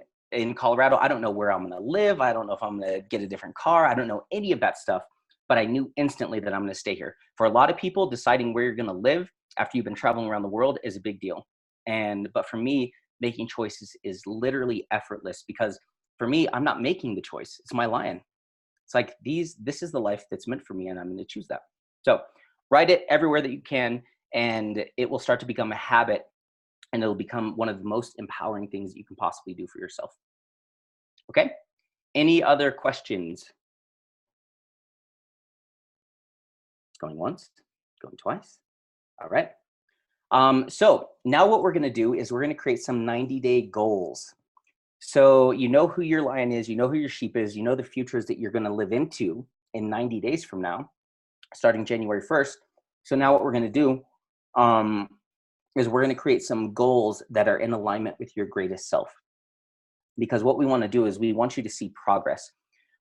Colorado. I don't know where I'm going to live. I don't know if I'm going to get a different car. I don't know any of that stuff, but I knew instantly that I'm going to stay here. For a lot of people, deciding where you're going to live after you've been traveling around the world is a big deal. But for me, making choices is literally effortless, because for me, I'm not making the choice. It's my lion. It's like, this is the life that's meant for me, and I'm going to choose that. So write it everywhere that you can, and it will start to become a habit, and it'll become one of the most empowering things that you can possibly do for yourself. Okay? Any other questions? Going once, going twice. All right. So now what we're going to do is we're going to create some 90-day goals. So you know who your lion is, you know who your sheep is, you know the futures that you're going to live into in 90 days from now, starting January 1st. So now what we're going to do is we're going to create some goals that are in alignment with your greatest self. Because what we want to do is we want you to see progress.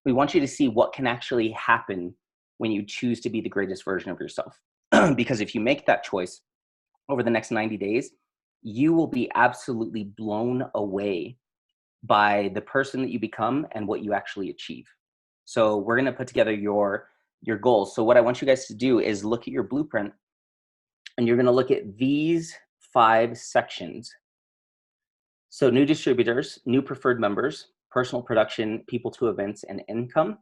We want you to see what can actually happen when you choose to be the greatest version of yourself. Because if you make that choice over the next 90 days, you will be absolutely blown away by the person that you become and what you actually achieve. So we're going to put together your goals. So what I want you guys to do is look at your blueprint, and you're going to look at these 5 sections. So new distributors, new preferred members, personal production, people to events, and income.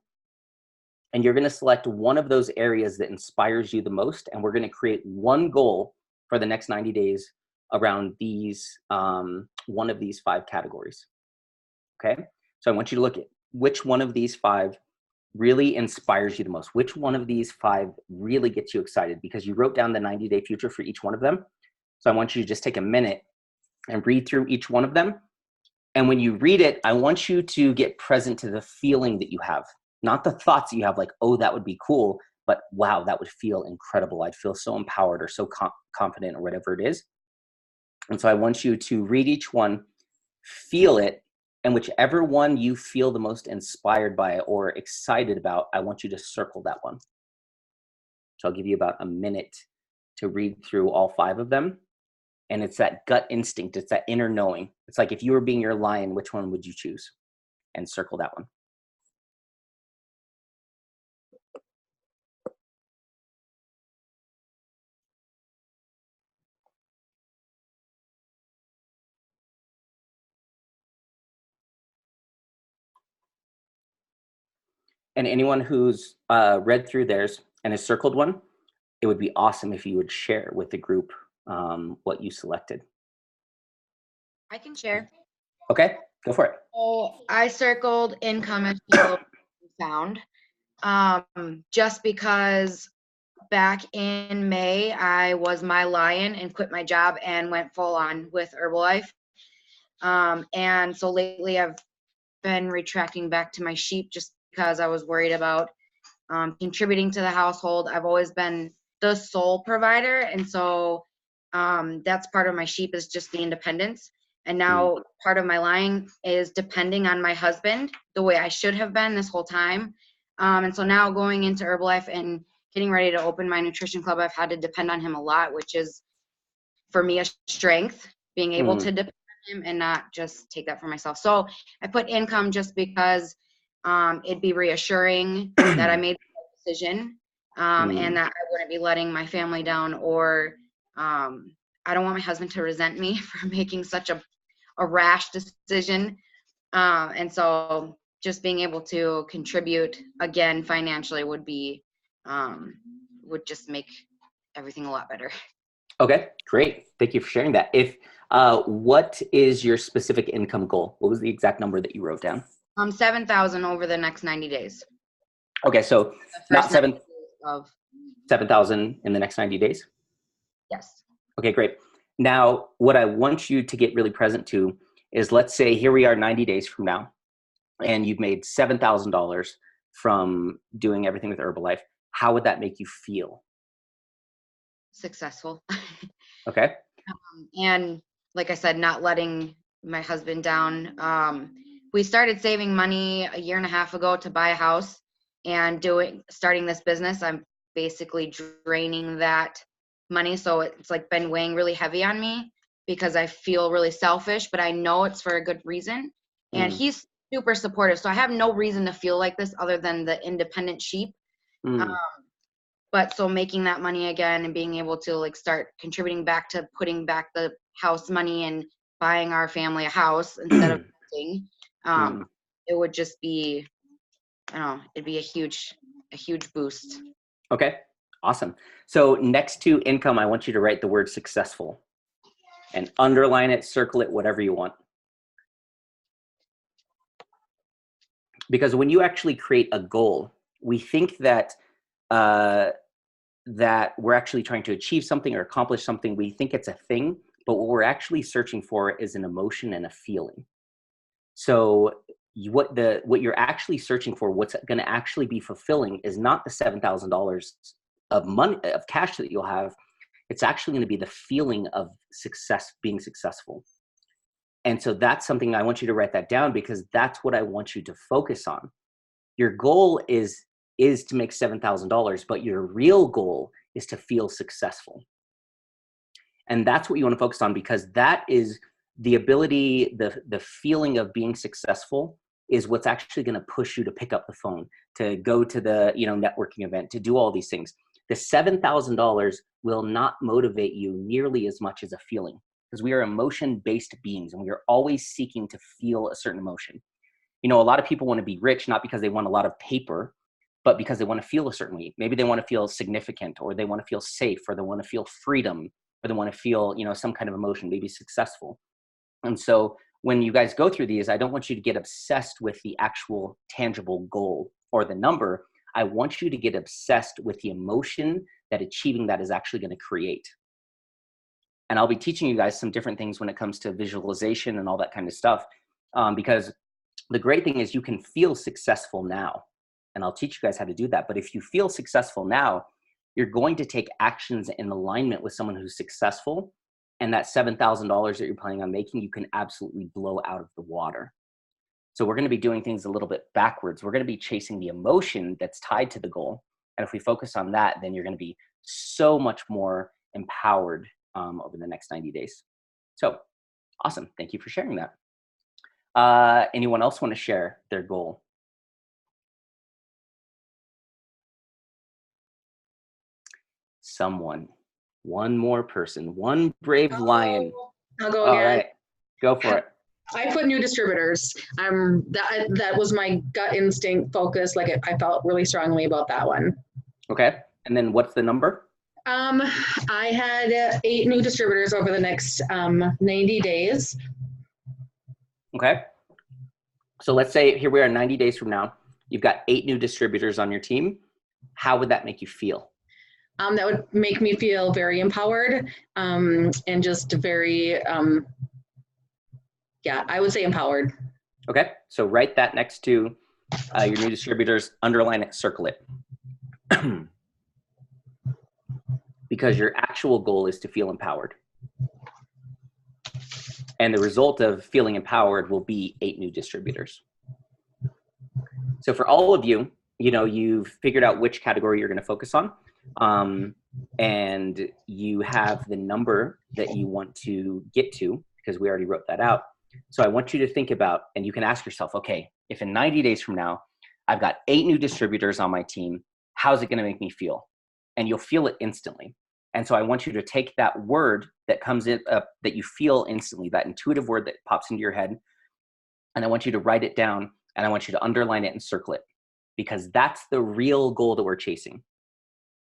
And you're going to select one of those areas that inspires you the most, and we're going to create one goal for the next 90 days around these one of these 5 categories. Okay, so I want you to look at which one of these 5 really inspires you the most. Which one of these 5 really gets you excited, because you wrote down the 90-day future for each one of them. So I want you to just take a minute and read through each one of them. And when you read it, I want you to get present to the feeling that you have, not the thoughts that you have like, oh, that would be cool, but wow, that would feel incredible. I'd feel so empowered or so confident or whatever it is. And so I want you to read each one, feel it, and whichever one you feel the most inspired by or excited about, I want you to circle that one. So I'll give you about a minute to read through all 5 of them. And it's that gut instinct. It's that inner knowing. It's like, if you were being your lion, which one would you choose? And circle that one. And anyone who's read through theirs and has circled one, it would be awesome if you would share with the group what you selected. I can share. Okay, go for it. So I circled income as below found, just because back in May, I was my lion and quit my job and went full on with Herbalife. And so lately I've been retracting back to my sheep just because I was worried about contributing to the household. I've always been the sole provider. And so that's part of my sheep, is just the independence. And now part of my lion is depending on my husband the way I should have been this whole time. And so now going into Herbalife and getting ready to open my nutrition club, I've had to depend on him a lot, which is for me a strength, being able to depend on him and not just take that for myself. So I put income just because it'd be reassuring that I made the decision and that I wouldn't be letting my family down, or I don't want my husband to resent me for making such a rash decision. And so just being able to contribute again financially would be would just make everything a lot better. Okay, great. Thank you for sharing that. If what is your specific income goal? What was the exact number that you wrote down? 7,000 over the next 90 days. Okay, so not 7,000 in the next 90 days? Yes. Okay, great. Now, what I want you to get really present to is, let's say here we are 90 days from now, and you've made $7,000 from doing everything with Herbalife. How would that make you feel? successful. Okay. And like I said, not letting my husband down. We started saving money a year and a half ago to buy a house, and starting this business. I'm basically draining that money. So it's like been weighing really heavy on me because I feel really selfish, but I know it's for a good reason. And Mm. he's super supportive. So I have no reason to feel like this other than the independent sheep. Mm. But so making that money again and being able to like start contributing back to putting back the house money and buying our family a house instead of renting, it would just be, I don't know, it'd be a huge boost. Okay. Awesome. So next to income, I want you to write the word successful and underline it, circle it, whatever you want. Because when you actually create a goal, we think that that we're actually trying to achieve something or accomplish something. We think it's a thing, but what we're actually searching for is an emotion and a feeling. So what you're actually searching for, what's going to actually be fulfilling, is not the $7,000 of money, of cash that you'll have. It's actually going to be the feeling of success, being successful. And so that's something I want you to write that down, because that's what I want you to focus on. Your goal is to make $7,000, but your real goal is to feel successful. And that's what you want to focus on, because that is the ability, the feeling of being successful is what's actually going to push you to pick up the phone, to go to the networking event, to do all these things. The $7,000 will not motivate you nearly as much as a feeling, because we are emotion-based beings and we are always seeking to feel a certain emotion. A lot of people want to be rich, not because they want a lot of paper, but because they want to feel a certain way. Maybe they want to feel significant, or they want to feel safe, or they want to feel freedom, or they want to feel, some kind of emotion, maybe successful. And so when you guys go through these, I don't want you to get obsessed with the actual tangible goal or the number. I want you to get obsessed with the emotion that achieving that is actually going to create. And I'll be teaching you guys some different things when it comes to visualization and all that kind of stuff, because the great thing is you can feel successful now. And I'll teach you guys how to do that. But if you feel successful now, you're going to take actions in alignment with someone who's successful. And that $7,000 that you're planning on making, you can absolutely blow out of the water. So we're going to be doing things a little bit backwards. We're going to be chasing the emotion that's tied to the goal. And if we focus on that, then you're going to be so much more empowered over the next 90 days. So awesome. Thank you for sharing that. Anyone else want to share their goal? Someone, one more person, one brave lion. I'll go All again. right, go for it. I put new distributors. That was my gut instinct focus. Like I felt really strongly about that one. Okay, and then what's the number? I had 8 new distributors over the next 90 days. Okay, so let's say here we are 90 days from now. You've got 8 new distributors on your team. How would that make you feel? That would make me feel very empowered and just very, I would say empowered. Okay, so write that next to your new distributors, underline it, circle it. Because your actual goal is to feel empowered. And the result of feeling empowered will be 8 new distributors. So for all of you, you've figured out which category you're going to focus on. And you have the number that you want to get to, because we already wrote that out. So I want you to think about, and you can ask yourself, okay, if in 90 days from now, I've got 8 new distributors on my team, how's it going to make me feel? And you'll feel it instantly. And so I want you to take that word that comes in, that you feel instantly, that intuitive word that pops into your head, and I want you to write it down, and I want you to underline it and circle it, because that's the real goal that we're chasing.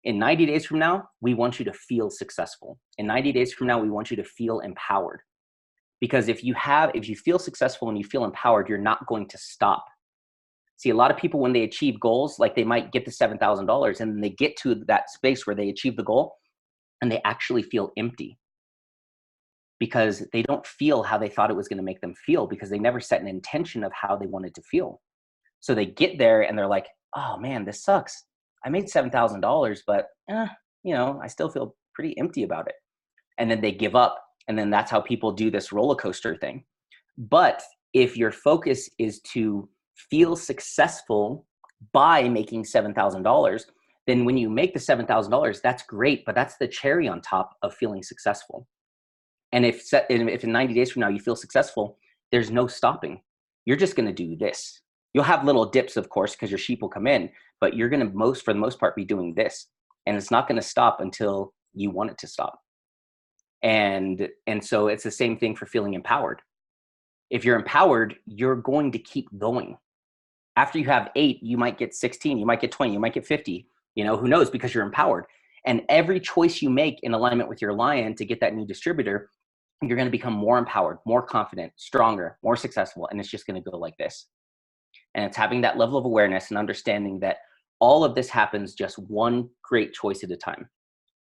In 90 days from now, we want you to feel successful. In 90 days from now, we want you to feel empowered. Because if you feel successful and you feel empowered, you're not going to stop. See, a lot of people, when they achieve goals, like they might get to $7,000 and then they get to that space where they achieve the goal and they actually feel empty, because they don't feel how they thought it was going to make them feel, because they never set an intention of how they wanted to feel. So they get there and they're like, oh man, this sucks. I made $7,000, but I still feel pretty empty about it. And then they give up. And then that's how people do this roller coaster thing. But if your focus is to feel successful by making $7,000, then when you make the $7,000, that's great, but that's the cherry on top of feeling successful. And if in 90 days from now you feel successful, there's no stopping. You're just going to do this. You'll have little dips, of course, because your sheep will come in, but you're going to for the most part be doing this. And it's not going to stop until you want it to stop. And so it's the same thing for feeling empowered. If you're empowered, you're going to keep going. After you have 8, you might get 16, you might get 20, you might get 50, who knows, because you're empowered. And every choice you make in alignment with your lion to get that new distributor, you're going to become more empowered, more confident, stronger, more successful. And it's just going to go like this. And it's having that level of awareness and understanding that all of this happens just one great choice at a time.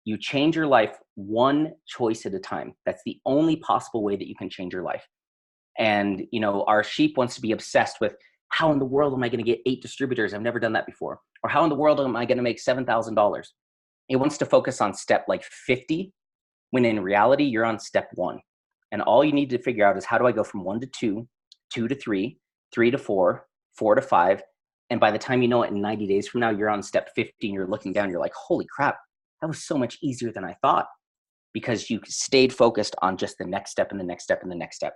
You change your life one choice at a time. That's the only possible way that you can change your life. And, our sheep wants to be obsessed with, how in the world am I going to get 8 distributors? I've never done that before. Or how in the world am I going to make $7,000? It wants to focus on step like 50, when in reality, you're on step 1. And all you need to figure out is, how do I go from 1 to 2, 2 to 3, 3 to 4, 4 to 5. And by the time you know it, in 90 days from now, you're on step 50 and you're looking down, you're like, holy crap, that was so much easier than I thought, because you stayed focused on just the next step and the next step and the next step.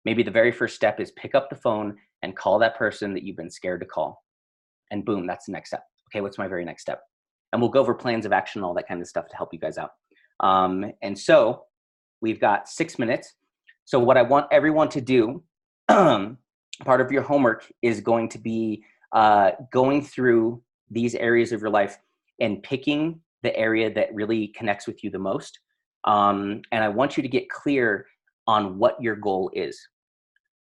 Maybe the very first step is pick up the phone and call that person that you've been scared to call. And boom, that's the next step. Okay, what's my very next step? And we'll go over plans of action, all that kind of stuff to help you guys out. And so we've got 6 minutes. So what I want everyone to do, part of your homework is going to be going through these areas of your life and picking the area that really connects with you the most. And I want you to get clear on what your goal is.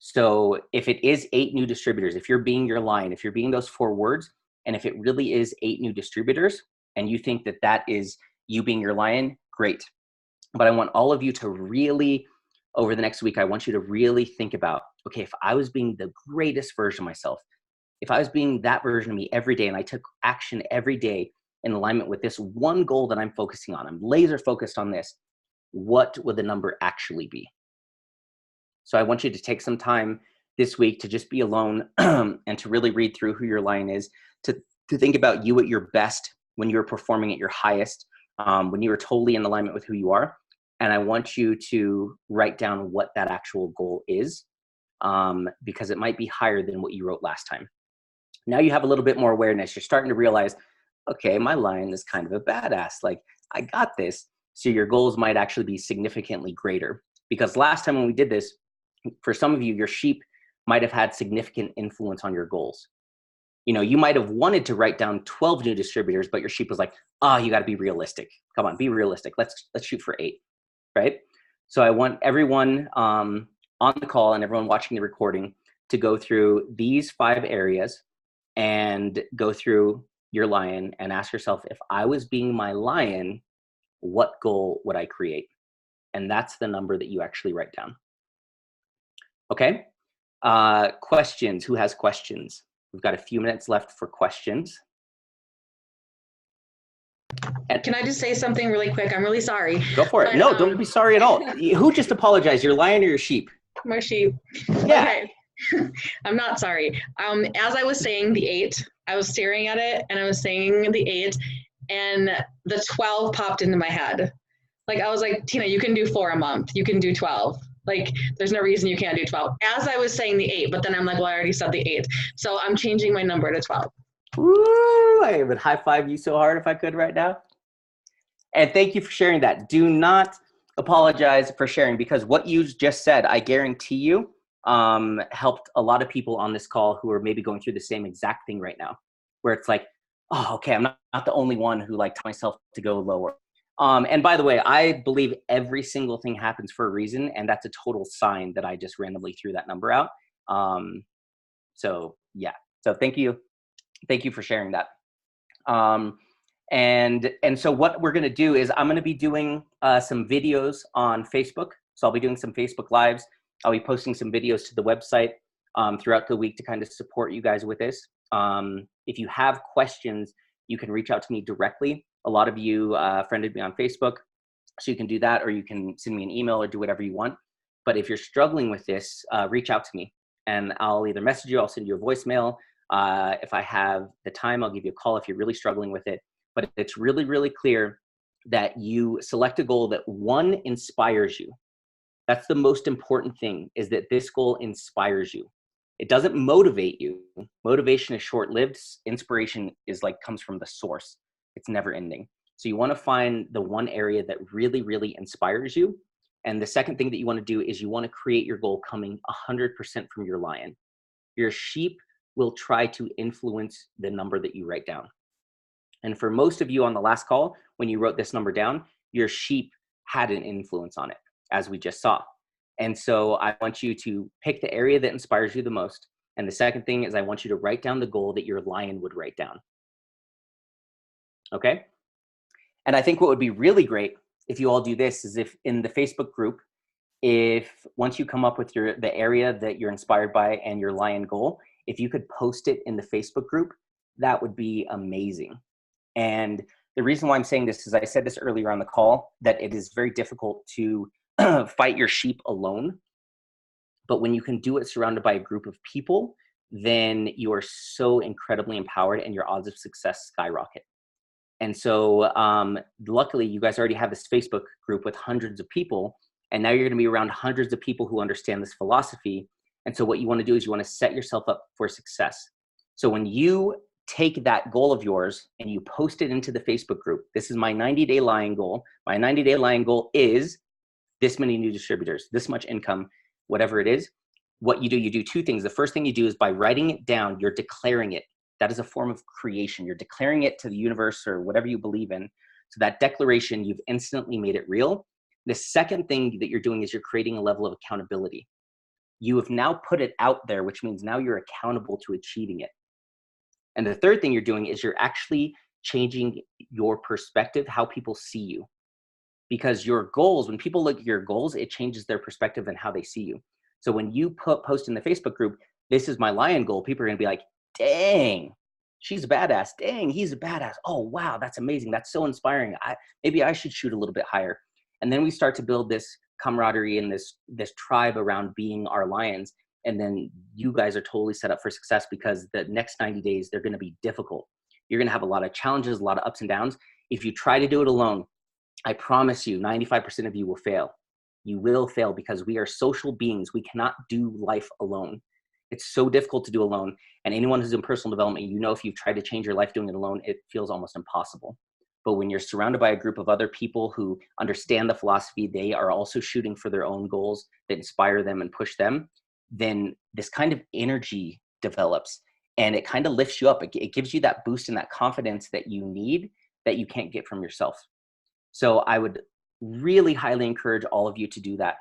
So if it is 8 new distributors, if you're being your line, if you're being those 4 words, and if it really is 8 new distributors, and you think that that is you being your lion, great. But I want all of you to really, over the next week, I want you to really think about, okay, if I was being the greatest version of myself, if I was being that version of me every day, and I took action every day in alignment with this one goal that I'm focusing on, I'm laser focused on this, what would the number actually be? So I want you to take some time this week to just be alone and to really read through who your lion is, to think about you at your best, when you're performing at your highest, when you are totally in alignment with who you are. And I want you to write down what that actual goal is, because it might be higher than what you wrote last time. Now you have a little bit more awareness. You're starting to realize, okay, my lion is kind of a badass. Like, I got this. So your goals might actually be significantly greater. Because last time when we did this, for some of you, your sheep might have had significant influence on your goals. You might have wanted to write down 12 new distributors, but your sheep was like, oh, you got to be realistic. Come on, be realistic. Let's shoot for 8, right? So I want everyone on the call and everyone watching the recording to go through these 5 areas and go through your lion and ask yourself, if I was being my lion, what goal would I create? And that's the number that you actually write down. Okay. Questions. Who has questions? We've got a few minutes left for questions. And Can I just say something really quick? I'm really sorry. go for it. But, No, don't be sorry at all. Who just apologized? Your lion or your sheep? My sheep. Yeah. Okay. I'm not sorry. As I was saying the 8, I was staring at it and I was saying the 8, and the 12 popped into my head. Like, I was like, Tina, you can do 4 a month. You can do 12. Like, there's no reason you can't do 12. As I was saying the 8, but then I'm like, well, I already said the 8. So I'm changing my number to 12. Woo! I would high five you so hard if I could right now. And thank you for sharing that. Do not apologize for sharing, because what you just said, I guarantee you, helped a lot of people on this call who are maybe going through the same exact thing right now, where it's like, oh, okay, I'm not the only one who like myself to go lower. And by the way, I believe every single thing happens for a reason, and that's a total sign that I just randomly threw that number out. So yeah, so thank you for sharing that. And so what we're gonna do is I'm gonna be doing some videos on Facebook. So I'll be doing some Facebook Lives. I'll be posting some videos to the website throughout the week to kind of support you guys with this. If you have questions, you can reach out to me directly. A lot of you friended me on Facebook. So you can do that, or you can send me an email or do whatever you want. But if you're struggling with this, reach out to me and I'll either message you, I'll send you a voicemail. If I have the time, I'll give you a call if you're really struggling with it. But it's really, really clear that you select a goal that, one, inspires you. That's the most important thing, is that this goal inspires you. It doesn't motivate you. Motivation is short-lived. Inspiration is comes from the source. It's never ending. So you want to find the one area that really, really inspires you. And the second thing that you want to do is you want to create your goal coming 100% from your lion. Your sheep will try to influence the number that you write down. And for most of you on the last call, when you wrote this number down, your sheep had an influence on it, as we just saw. And so I want you to pick the area that inspires you the most. And the second thing is I want you to write down the goal that your lion would write down. Okay? And I think what would be really great if you all do this is if in the Facebook group, if once you come up with the area that you're inspired by and your lion goal, if you could post it in the Facebook group, that would be amazing. And the reason why I'm saying this is I said this earlier on the call, that it is very difficult to fight your sheep alone. But when you can do it surrounded by a group of people, then you are so incredibly empowered and your odds of success skyrocket. And so luckily, you guys already have this Facebook group with hundreds of people. And now you're going to be around hundreds of people who understand this philosophy. And so what you want to do is you want to set yourself up for success. So when you take that goal of yours and you post it into the Facebook group, this is my 90-day lion goal. My 90-day lion goal is this many new distributors, this much income, whatever it is. What you do two things. The first thing you do is by writing it down, you're declaring it. That is a form of creation. You're declaring it to the universe or whatever you believe in. So that declaration, you've instantly made it real. The second thing that you're doing is you're creating a level of accountability. You have now put it out there, which means now you're accountable to achieving it. And the third thing you're doing is you're actually changing your perspective, how people see you. Because your goals, when people look at your goals, it changes their perspective and how they see you. So when you post in the Facebook group, this is my lion goal, people are going to be like, dang, she's a badass. Dang, he's a badass. Oh, wow, that's amazing. That's so inspiring. Maybe I should shoot a little bit higher. And then we start to build this camaraderie and this tribe around being our lions. And then you guys are totally set up for success, because the next 90 days, they're going to be difficult. You're going to have a lot of challenges, a lot of ups and downs. If you try to do it alone, I promise you, 95% of you will fail. You will fail because we are social beings. We cannot do life alone. It's so difficult to do alone. And anyone who's in personal development, you know, if you've tried to change your life doing it alone, it feels almost impossible. But when you're surrounded by a group of other people who understand the philosophy, they are also shooting for their own goals that inspire them and push them, then this kind of energy develops and it kind of lifts you up. It gives you that boost and that confidence that you need, that you can't get from yourself. So I would really highly encourage all of you to do that.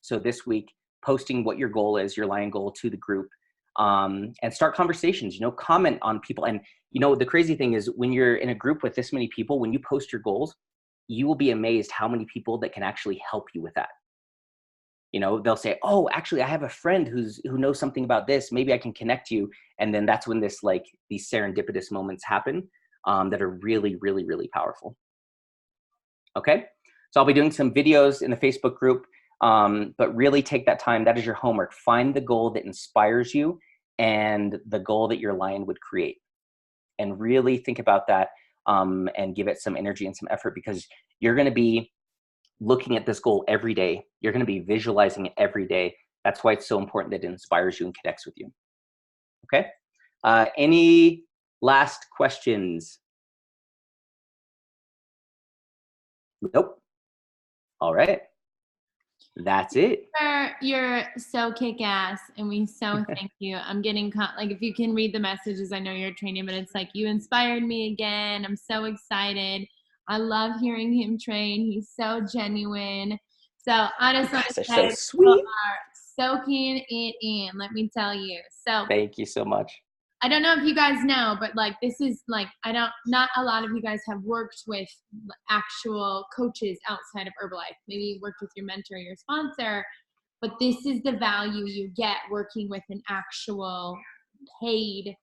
So this week, posting what your goal is, your lion goal, to the group, and start conversations, you know, comment on people. And, you know, the crazy thing is when you're in a group with this many people, when you post your goals, you will be amazed how many people that can actually help you with that. You know, they'll say, oh, actually, I have a friend who knows something about this. Maybe I can connect you. And then that's when these serendipitous moments happen that are really, really, really powerful. Okay. So I'll be doing some videos in the Facebook group, but really take that time. That is your homework. Find the goal that inspires you and the goal that your lion would create. And really think about that and give it some energy and some effort, because you're going to be looking at this goal every day. You're going to be visualizing it every day. That's why it's so important that it inspires you and connects with you. Okay. Any last questions? Nope. All right. That's it. You're so kick-ass, and we so thank you. I'm getting like, if you can read the messages, I know you're training, but it's like, you inspired me again. I'm so excited. I love hearing him train. He's so genuine. So I just want to say, so sweet. Soaking it in, let me tell you. So thank you so much. I don't know if you guys know, but like, this is like, not a lot of you guys have worked with actual coaches outside of Herbalife. Maybe you worked with your mentor, your sponsor, but this is the value you get working with an actual paid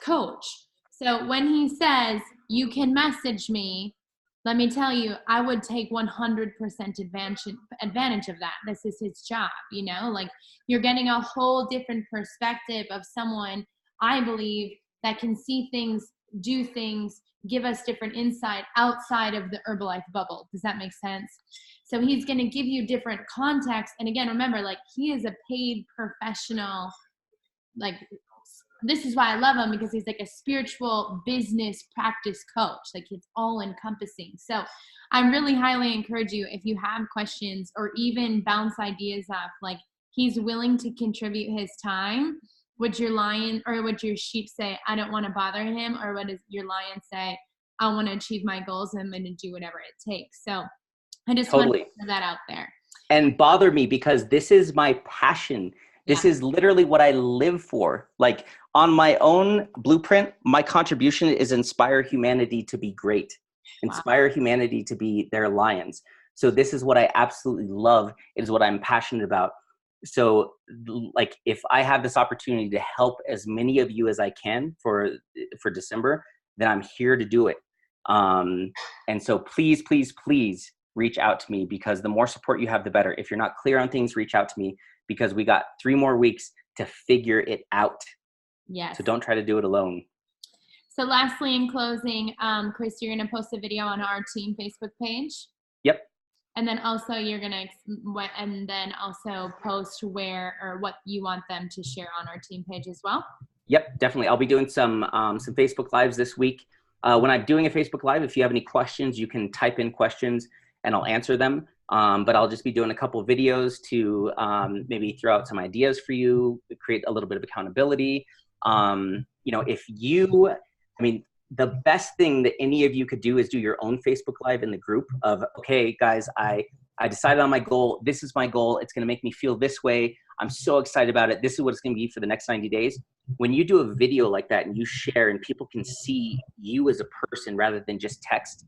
coach. So when he says, you can message me let me tell you, I would take 100% advantage of that. This is his job, you know, like you're getting a whole different perspective of someone, I believe, that can see things, do things, give us different insight outside of the Herbalife bubble. Does that make sense? So he's going to give you different context. And again, remember, like he is a paid professional, like this is why I love him, because he's like a spiritual business practice coach. Like it's all encompassing. So I really highly encourage you, if you have questions or even bounce ideas off, like he's willing to contribute his time. Would your lion or would your sheep say, I don't want to bother him? Or what does your lion say? I want to achieve my goals and I'm going to do whatever it takes. So I just want to put that out there. And bother me, because this is my passion. This is literally what I live for. Like on my own blueprint, my contribution is inspire humanity to be great, inspire humanity to be their lions. So this is what I absolutely love. It is what I'm passionate about. So like, if I have this opportunity to help as many of you as I can for December, then I'm here to do it. And so please, please, please reach out to me, because the more support you have, the better. If you're not clear on things, reach out to me, because we got 3 more weeks to figure it out. Yes. So don't try to do it alone. So lastly, in closing, Chris, you're going to post a video on our team Facebook page. Yep. And then also you're going to, and then also post where or what you want them to share on our team page as well. Yep, definitely. I'll be doing some Facebook Lives this week. When I'm doing a Facebook Live, if you have any questions, you can type in questions and I'll answer them. But I'll just be doing a couple of videos to maybe throw out some ideas for you, create a little bit of accountability. You know, the best thing that any of you could do is do your own Facebook Live in the group of, okay, guys, I decided on my goal. This is my goal. It's going to make me feel this way. I'm so excited about it. This is what it's going to be for the next 90 days. When you do a video like that and you share and people can see you as a person rather than just text,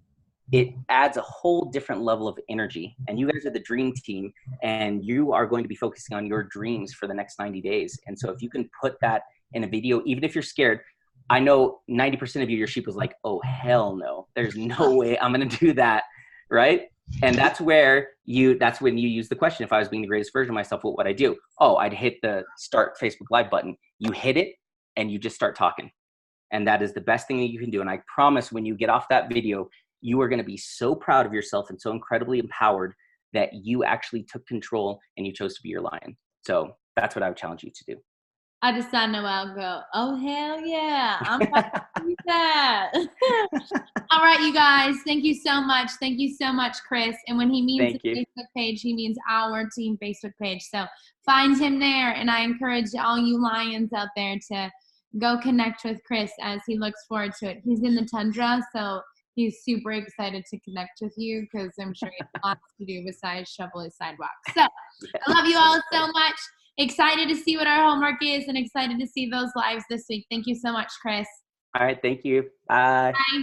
it adds a whole different level of energy. And you guys are the dream team, and you are going to be focusing on your dreams for the next 90 days. And so if you can put that in a video, even if you're scared, I know 90% of you, your sheep was like, oh, hell no, there's no way I'm going to do that. Right. And that's when you use the question, if I was being the greatest version of myself, what would I do? Oh, I'd hit the start Facebook Live button. You hit it and you just start talking. And that is the best thing that you can do. And I promise when you get off that video, you are going to be so proud of yourself and so incredibly empowered that you actually took control and you chose to be your lion. So that's what I would challenge you to do. I just saw Noelle go, oh, hell yeah. I'm about to do that. All right, you guys. Thank you so much. Thank you so much, Chris. And when he means the Facebook page, he means our team Facebook page. So find him there. And I encourage all you lions out there to go connect with Chris as he looks forward to it. He's in the tundra, so he's super excited to connect with you, because I'm sure he has lots to do besides shovel his sidewalk. So I love you all so much. Excited to see what our homework is and excited to see those lives this week. Thank you so much, Chris. All right. Thank you. Bye. Bye.